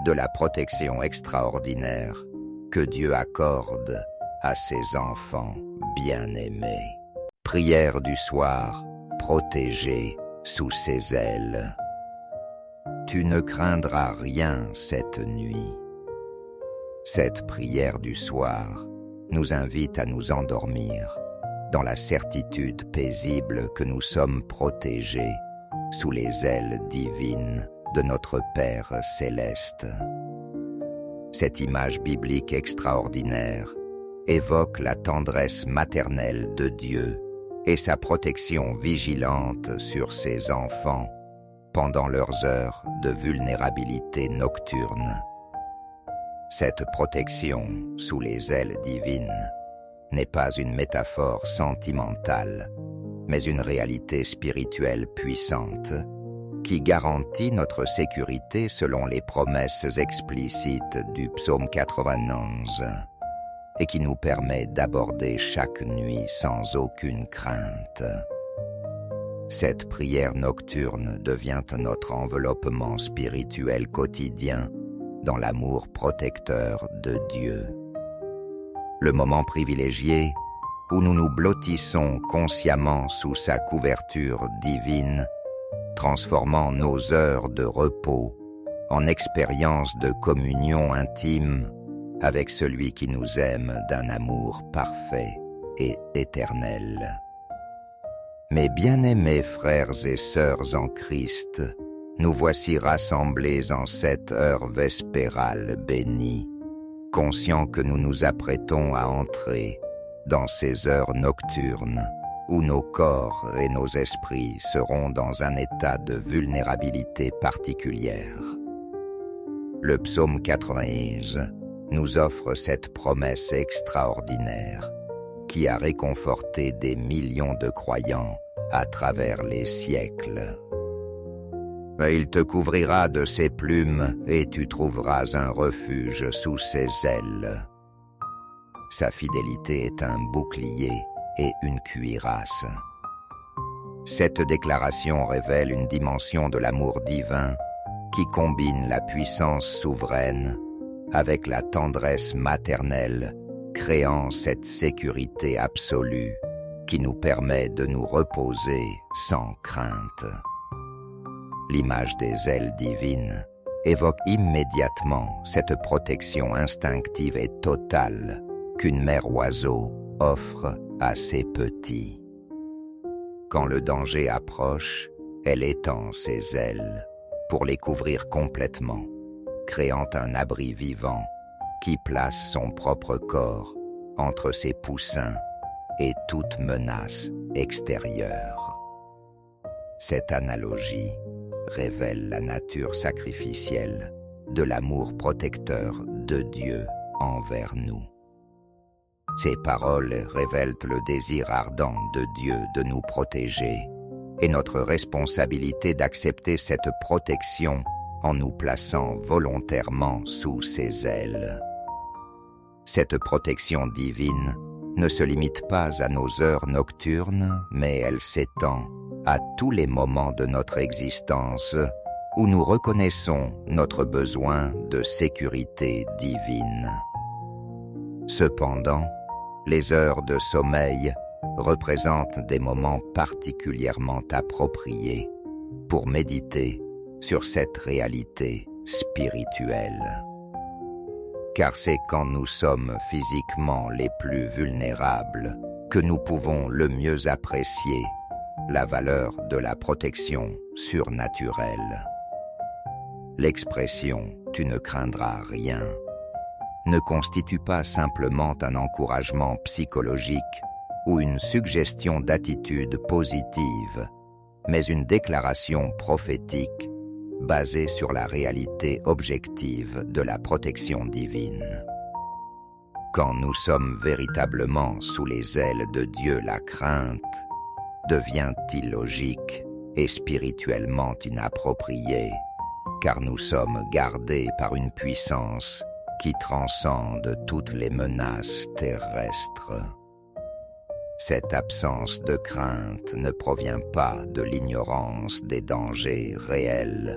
de la protection extraordinaire que Dieu accorde à ses enfants bien-aimés. Prière du soir, protégée sous ses ailes. Tu ne craindras rien cette nuit. Cette prière du soir nous invite à nous endormir dans la certitude paisible que nous sommes protégés sous les ailes divines de notre Père céleste. Cette image biblique extraordinaire évoque la tendresse maternelle de Dieu et sa protection vigilante sur ses enfants pendant leurs heures de vulnérabilité nocturne. Cette protection sous les ailes divines n'est pas une métaphore sentimentale, mais une réalité spirituelle puissante qui garantit notre sécurité selon les promesses explicites du psaume 91 et qui nous permet d'aborder chaque nuit sans aucune crainte. Cette prière nocturne devient notre enveloppement spirituel quotidien dans l'amour protecteur de Dieu. Le moment privilégié où nous nous blottissons consciemment sous sa couverture divine, transformant nos heures de repos en expériences de communion intime avec celui qui nous aime d'un amour parfait et éternel. Mes bien-aimés frères et sœurs en Christ, nous voici rassemblés en cette heure vespérale bénie, conscients que nous nous apprêtons à entrer dans ces heures nocturnes où nos corps et nos esprits seront dans un état de vulnérabilité particulière. Le psaume 91 nous offre cette promesse extraordinaire qui a réconforté des millions de croyants à travers les siècles. Il te couvrira de ses plumes et tu trouveras un refuge sous ses ailes. Sa fidélité est un bouclier et une cuirasse. Cette déclaration révèle une dimension de l'amour divin qui combine la puissance souveraine avec la tendresse maternelle, créant cette sécurité absolue qui nous permet de nous reposer sans crainte. L'image des ailes divines évoque immédiatement cette protection instinctive et totale qu'une mère oiseau offre à ses petits. Quand le danger approche, elle étend ses ailes pour les couvrir complètement, créant un abri vivant qui place son propre corps entre ses poussins et toute menace extérieure. Cette analogie révèle la nature sacrificielle de l'amour protecteur de Dieu envers nous. Ces paroles révèlent le désir ardent de Dieu de nous protéger et notre responsabilité d'accepter cette protection en nous plaçant volontairement sous ses ailes. Cette protection divine ne se limite pas à nos heures nocturnes, mais elle s'étend à tous les moments de notre existence où nous reconnaissons notre besoin de sécurité divine. Cependant, les heures de sommeil représentent des moments particulièrement appropriés pour méditer sur cette réalité spirituelle. Car c'est quand nous sommes physiquement les plus vulnérables que nous pouvons le mieux apprécier la valeur de la protection surnaturelle. L'expression « tu ne craindras rien » ne constitue pas simplement un encouragement psychologique ou une suggestion d'attitude positive, mais une déclaration prophétique basée sur la réalité objective de la protection divine. Quand nous sommes véritablement sous les ailes de Dieu, la crainte devient illogique et spirituellement inappropriée, car nous sommes gardés par une puissance qui transcende toutes les menaces terrestres. Cette absence de crainte ne provient pas de l'ignorance des dangers réels,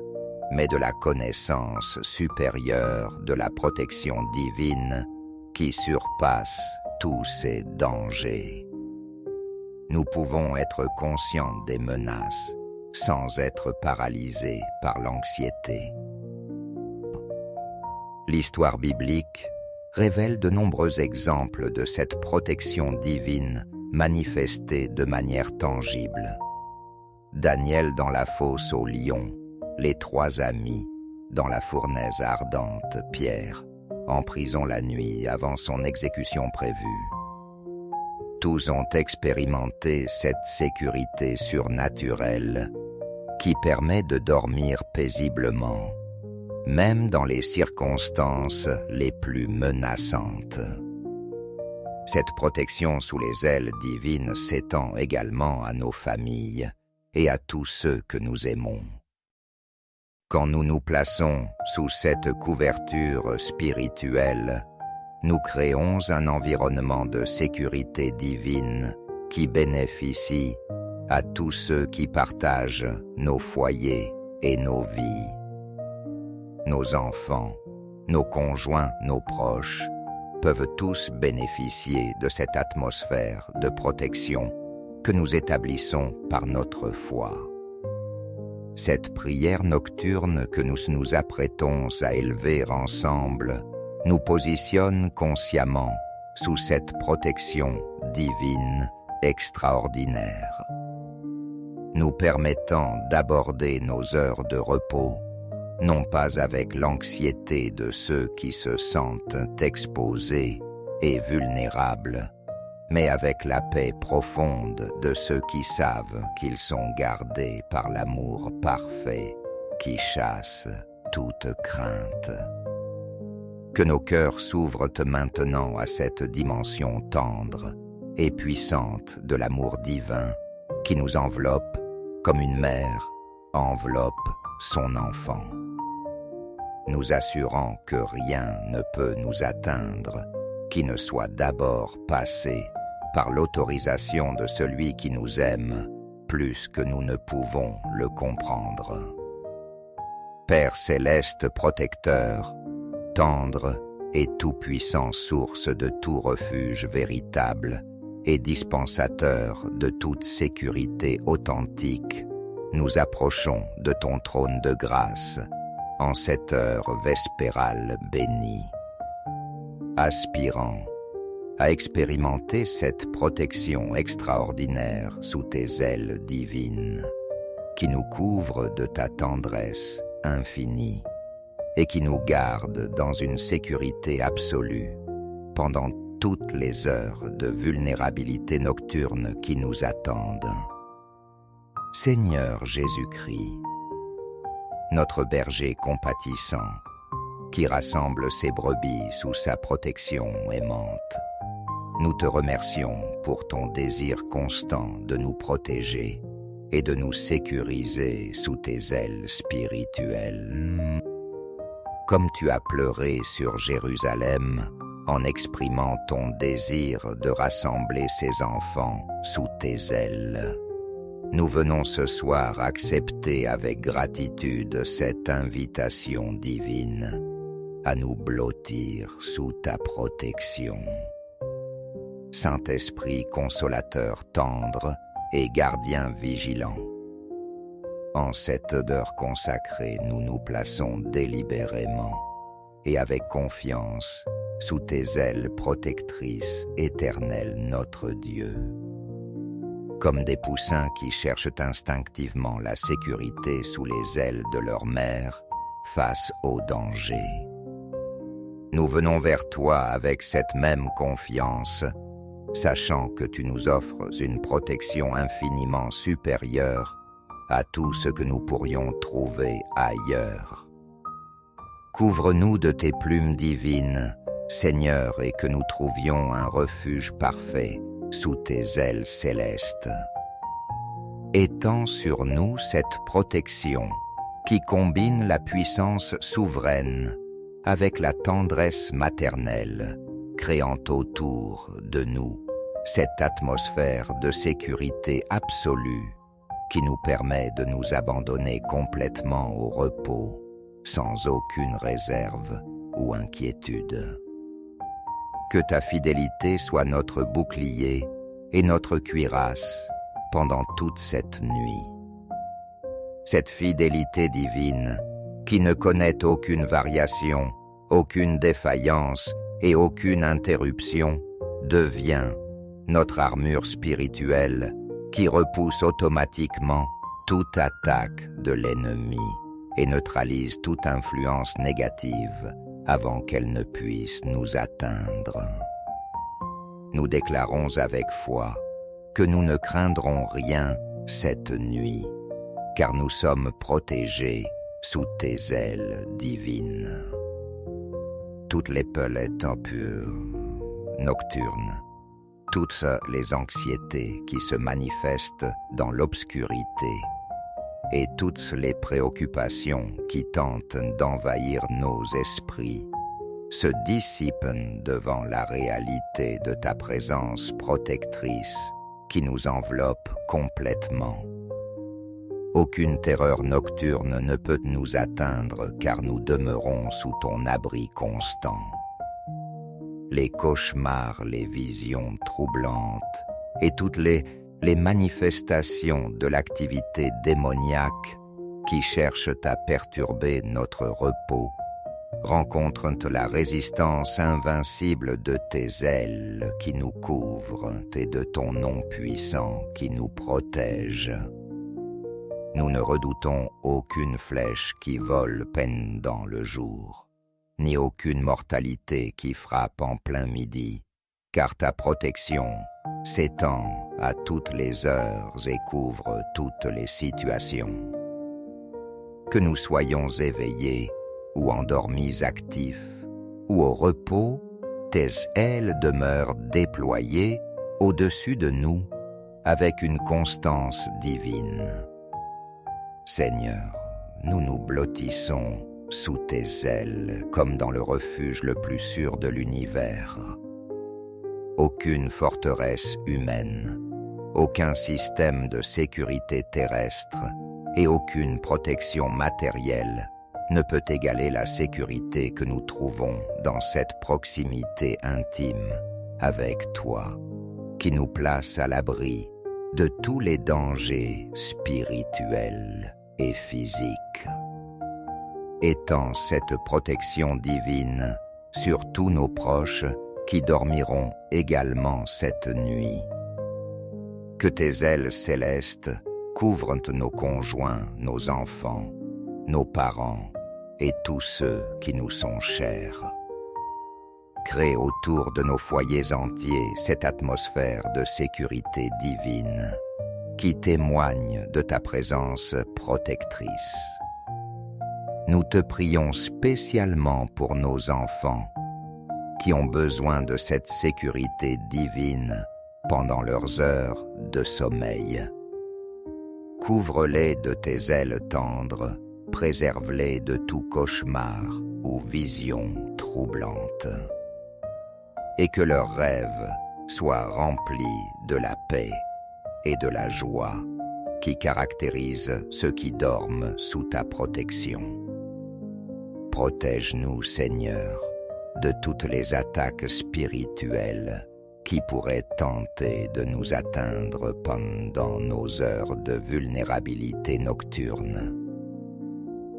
mais de la connaissance supérieure de la protection divine qui surpasse tous ces dangers. Nous pouvons être conscients des menaces sans être paralysés par l'anxiété. L'histoire biblique révèle de nombreux exemples de cette protection divine manifestée de manière tangible. Daniel dans la fosse au lion, les 3 amis dans la fournaise ardente, Pierre en prison la nuit avant son exécution prévue. Tous ont expérimenté cette sécurité surnaturelle qui permet de dormir paisiblement, même dans les circonstances les plus menaçantes. Cette protection sous les ailes divines s'étend également à nos familles et à tous ceux que nous aimons. Quand nous nous plaçons sous cette couverture spirituelle, nous créons un environnement de sécurité divine qui bénéficie à tous ceux qui partagent nos foyers et nos vies. Nos enfants, nos conjoints, nos proches peuvent tous bénéficier de cette atmosphère de protection que nous établissons par notre foi. Cette prière nocturne que nous nous apprêtons à élever ensemble nous positionne consciemment sous cette protection divine extraordinaire, nous permettant d'aborder nos heures de repos, non pas avec l'anxiété de ceux qui se sentent exposés et vulnérables, mais avec la paix profonde de ceux qui savent qu'ils sont gardés par l'amour parfait qui chasse toute crainte. Que nos cœurs s'ouvrent maintenant à cette dimension tendre et puissante de l'amour divin qui nous enveloppe comme une mère enveloppe son enfant, nous assurant que rien ne peut nous atteindre qui ne soit d'abord passé par l'autorisation de celui qui nous aime plus que nous ne pouvons le comprendre. Père céleste protecteur, tendre et tout-puissant source de tout refuge véritable et dispensateur de toute sécurité authentique, nous approchons de ton trône de grâce en cette heure vespérale bénie, aspirant à expérimenter cette protection extraordinaire sous tes ailes divines, qui nous couvre de ta tendresse infinie et qui nous garde dans une sécurité absolue pendant toutes les heures de vulnérabilité nocturne qui nous attendent. Seigneur Jésus-Christ, notre berger compatissant, qui rassemble ses brebis sous sa protection aimante, nous te remercions pour ton désir constant de nous protéger et de nous sécuriser sous tes ailes spirituelles. Comme tu as pleuré sur Jérusalem en exprimant ton désir de rassembler ses enfants sous tes ailes, nous venons ce soir accepter avec gratitude cette invitation divine à nous blottir sous ta protection. Saint-Esprit consolateur tendre et gardien vigilant, en cette heure consacrée, nous nous plaçons délibérément et avec confiance sous tes ailes protectrices, éternel notre Dieu. Comme des poussins qui cherchent instinctivement la sécurité sous les ailes de leur mère face au danger, nous venons vers toi avec cette même confiance, sachant que tu nous offres une protection infiniment supérieure à tout ce que nous pourrions trouver ailleurs. Couvre-nous de tes plumes divines, Seigneur, et que nous trouvions un refuge parfait sous tes ailes célestes. Étends sur nous cette protection qui combine la puissance souveraine avec la tendresse maternelle, créant autour de nous cette atmosphère de sécurité absolue qui nous permet de nous abandonner complètement au repos, sans aucune réserve ou inquiétude. Que ta fidélité soit notre bouclier et notre cuirasse pendant toute cette nuit. Cette fidélité divine qui ne connaît aucune variation, aucune défaillance et aucune interruption devient notre armure spirituelle qui repousse automatiquement toute attaque de l'ennemi et neutralise toute influence négative avant qu'elle ne puisse nous atteindre. Nous déclarons avec foi que nous ne craindrons rien cette nuit, car nous sommes protégés sous tes ailes divines. Toutes les pelettes impures, nocturnes, toutes les anxiétés qui se manifestent dans l'obscurité et toutes les préoccupations qui tentent d'envahir nos esprits se dissipent devant la réalité de ta présence protectrice qui nous enveloppe complètement. Aucune terreur nocturne ne peut nous atteindre car nous demeurons sous ton abri constant. Les cauchemars, les visions troublantes et toutes les manifestations de l'activité démoniaque qui cherchent à perturber notre repos rencontrent la résistance invincible de tes ailes qui nous couvrent et de ton nom puissant qui nous protège. Nous ne redoutons aucune flèche qui vole pendant le jour, ni aucune mortalité qui frappe en plein midi, car ta protection s'étend à toutes les heures et couvre toutes les situations. Que nous soyons éveillés ou endormis actifs, ou au repos, tes ailes demeurent déployées au-dessus de nous avec une constance divine. Seigneur, nous nous blottissons sous tes ailes comme dans le refuge le plus sûr de l'univers. Aucune forteresse humaine, aucun système de sécurité terrestre et aucune protection matérielle ne peut égaler la sécurité que nous trouvons dans cette proximité intime avec toi, qui nous place à l'abri de tous les dangers spirituels et physiques. Étends cette protection divine sur tous nos proches qui dormiront également cette nuit. Que tes ailes célestes couvrent nos conjoints, nos enfants, nos parents et tous ceux qui nous sont chers. Crée autour de nos foyers entiers cette atmosphère de sécurité divine qui témoigne de ta présence protectrice. Nous te prions spécialement pour nos enfants qui ont besoin de cette sécurité divine pendant leurs heures de sommeil. Couvre-les de tes ailes tendres, préserve-les de tout cauchemar ou vision troublante. Et que leurs rêves soient remplis de la paix et de la joie qui caractérisent ceux qui dorment sous ta protection. Protège-nous, Seigneur, de toutes les attaques spirituelles qui pourraient tenter de nous atteindre pendant nos heures de vulnérabilité nocturne.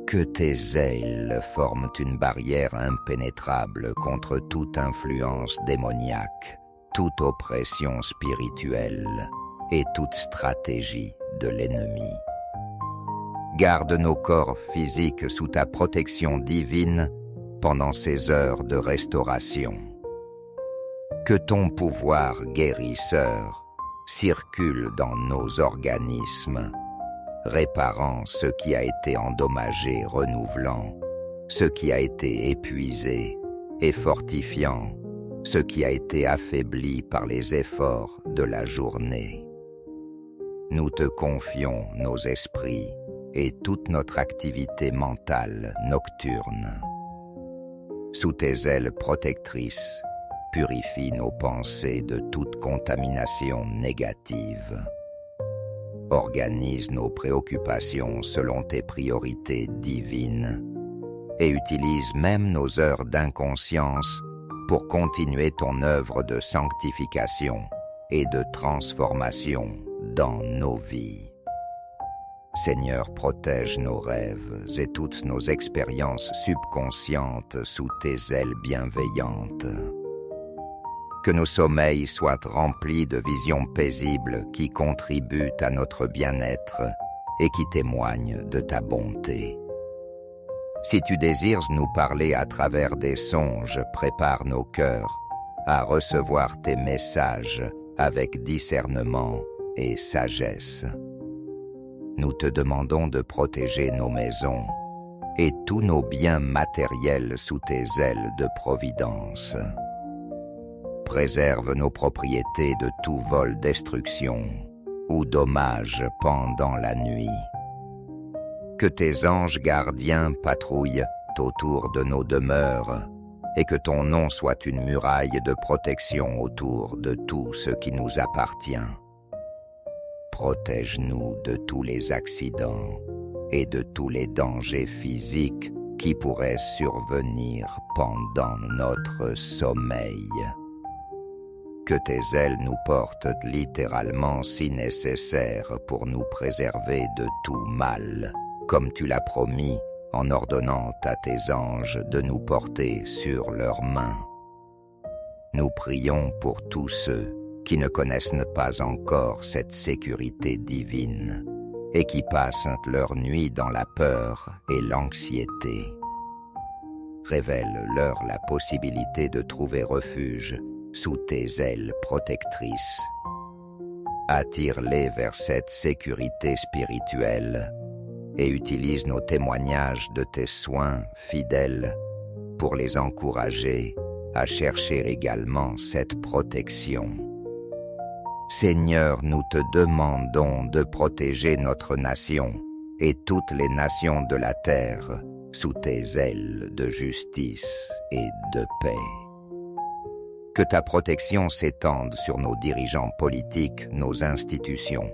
Que tes ailes forment une barrière impénétrable contre toute influence démoniaque, toute oppression spirituelle et toute stratégie de l'ennemi. Garde nos corps physiques sous ta protection divine pendant ces heures de restauration. Que ton pouvoir guérisseur circule dans nos organismes, réparant ce qui a été endommagé, renouvelant ce qui a été épuisé et fortifiant ce qui a été affaibli par les efforts de la journée. Nous te confions nos esprits et toute notre activité mentale nocturne. sous tes ailes protectrices, purifie nos pensées de toute contamination négative. Organise nos préoccupations selon tes priorités divines et utilise même nos heures d'inconscience pour continuer ton œuvre de sanctification et de transformation dans nos vies. Seigneur, protège nos rêves et toutes nos expériences subconscientes sous tes ailes bienveillantes. Que nos sommeils soient remplis de visions paisibles qui contribuent à notre bien-être et qui témoignent de ta bonté. Si tu désires nous parler à travers des songes, prépare nos cœurs à recevoir tes messages avec discernement et sagesse. Nous te demandons de protéger nos maisons et tous nos biens matériels sous tes ailes de providence. Préserve nos propriétés de tout vol, destruction ou dommage pendant la nuit. Que tes anges gardiens patrouillent autour de nos demeures et que ton nom soit une muraille de protection autour de tout ce qui nous appartient. Protège-nous de tous les accidents et de tous les dangers physiques qui pourraient survenir pendant notre sommeil. Que tes ailes nous portent littéralement si nécessaire pour nous préserver de tout mal, comme tu l'as promis en ordonnant à tes anges de nous porter sur leurs mains. Nous prions pour tous ceux qui ne connaissent pas encore cette sécurité divine et qui passent leur nuit dans la peur et l'anxiété. Révèle-leur la possibilité de trouver refuge sous tes ailes protectrices. Attire-les vers cette sécurité spirituelle et utilise nos témoignages de tes soins fidèles pour les encourager à chercher également cette protection. Seigneur, nous te demandons de protéger notre nation et toutes les nations de la terre sous tes ailes de justice et de paix. Que ta protection s'étende sur nos dirigeants politiques, nos institutions,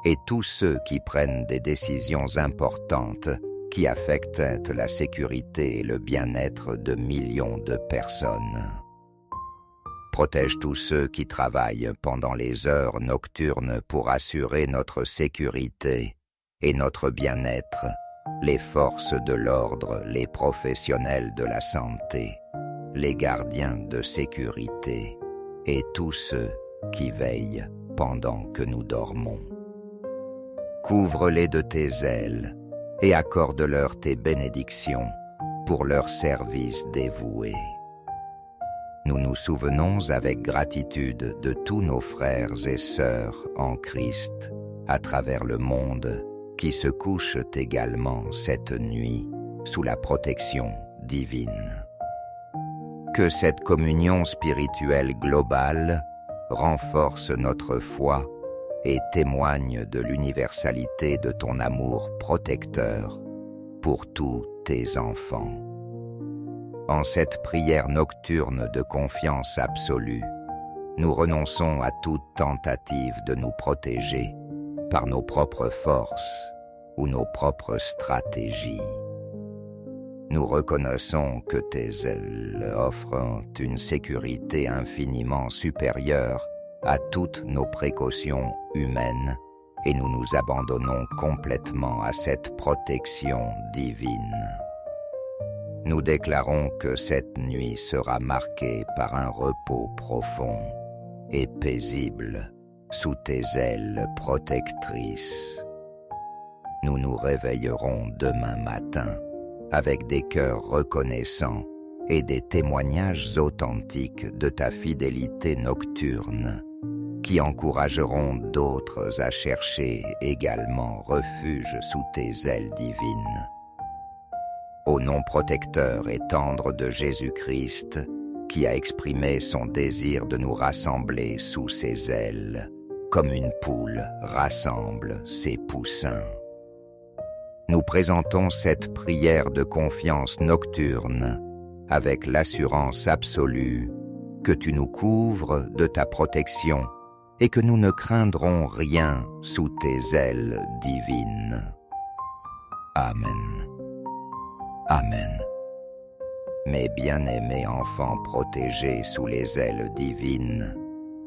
et tous ceux qui prennent des décisions importantes qui affectent la sécurité et le bien-être de millions de personnes. Protège tous ceux qui travaillent pendant les heures nocturnes pour assurer notre sécurité et notre bien-être, les forces de l'ordre, les professionnels de la santé, les gardiens de sécurité et tous ceux qui veillent pendant que nous dormons. Couvre-les de tes ailes et accorde-leur tes bénédictions pour leur service dévoué. Nous nous souvenons avec gratitude de tous nos frères et sœurs en Christ à travers le monde qui se couchent également cette nuit sous la protection divine. Que cette communion spirituelle globale renforce notre foi et témoigne de l'universalité de ton amour protecteur pour tous tes enfants. En cette prière nocturne de confiance absolue, nous renonçons à toute tentative de nous protéger par nos propres forces ou nos propres stratégies. Nous reconnaissons que tes ailes offrent une sécurité infiniment supérieure à toutes nos précautions humaines et nous nous abandonnons complètement à cette protection divine. Nous déclarons que cette nuit sera marquée par un repos profond et paisible sous tes ailes protectrices. Nous nous réveillerons demain matin avec des cœurs reconnaissants et des témoignages authentiques de ta fidélité nocturne qui encourageront d'autres à chercher également refuge sous tes ailes divines. Au nom protecteur et tendre de Jésus-Christ, qui a exprimé son désir de nous rassembler sous ses ailes, comme une poule rassemble ses poussins. Nous présentons cette prière de confiance nocturne avec l'assurance absolue que tu nous couvres de ta protection et que nous ne craindrons rien sous tes ailes divines. Amen. Amen. Mes bien-aimés enfants protégés sous les ailes divines,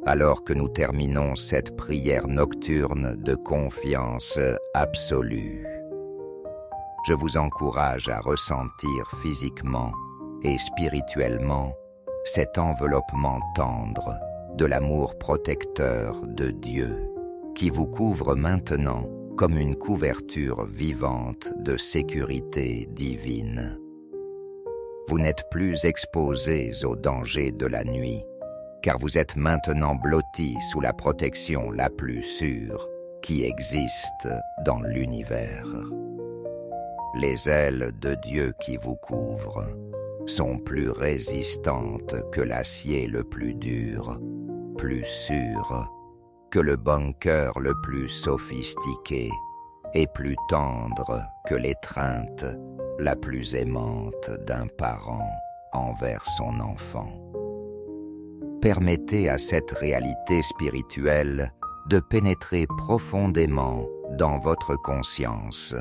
alors que nous terminons cette prière nocturne de confiance absolue, je vous encourage à ressentir physiquement et spirituellement cet enveloppement tendre de l'amour protecteur de Dieu qui vous couvre maintenant comme une couverture vivante de sécurité divine. Vous n'êtes plus exposés aux dangers de la nuit, car vous êtes maintenant blottis sous la protection la plus sûre qui existe dans l'univers. Les ailes de Dieu qui vous couvrent sont plus résistantes que l'acier le plus dur, plus sûres que le bunker le plus sophistiqué et plus tendres que l'étreinte la plus aimante d'un parent envers son enfant. Permettez à cette réalité spirituelle de pénétrer profondément dans votre conscience.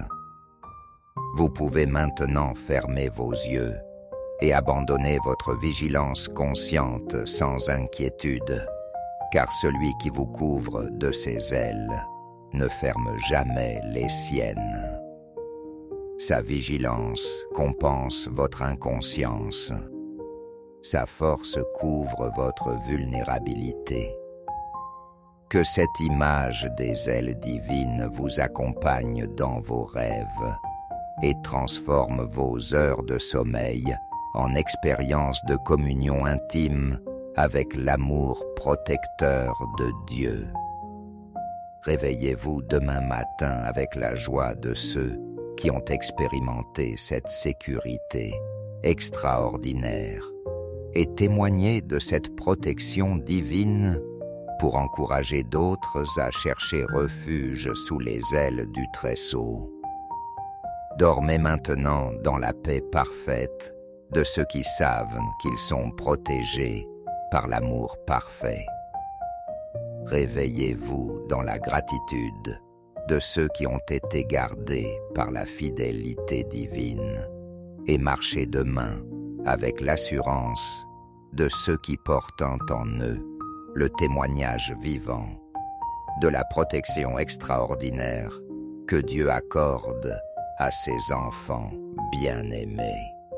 Vous pouvez maintenant fermer vos yeux et abandonner votre vigilance consciente sans inquiétude, car celui qui vous couvre de ses ailes ne ferme jamais les siennes. Sa vigilance compense votre inconscience. Sa force couvre votre vulnérabilité. Que cette image des ailes divines vous accompagne dans vos rêves et transforme vos heures de sommeil en expérience de communion intime avec l'amour protecteur de Dieu. Réveillez-vous demain matin avec la joie de ceux qui ont expérimenté cette sécurité extraordinaire et témoignez de cette protection divine pour encourager d'autres à chercher refuge sous les ailes du Très-Haut. Dormez maintenant dans la paix parfaite de ceux qui savent qu'ils sont protégés par l'amour parfait. Réveillez-vous dans la gratitude de ceux qui ont été gardés par la fidélité divine et marchez demain avec l'assurance de ceux qui portent en eux le témoignage vivant de la protection extraordinaire que Dieu accorde à ses enfants bien-aimés.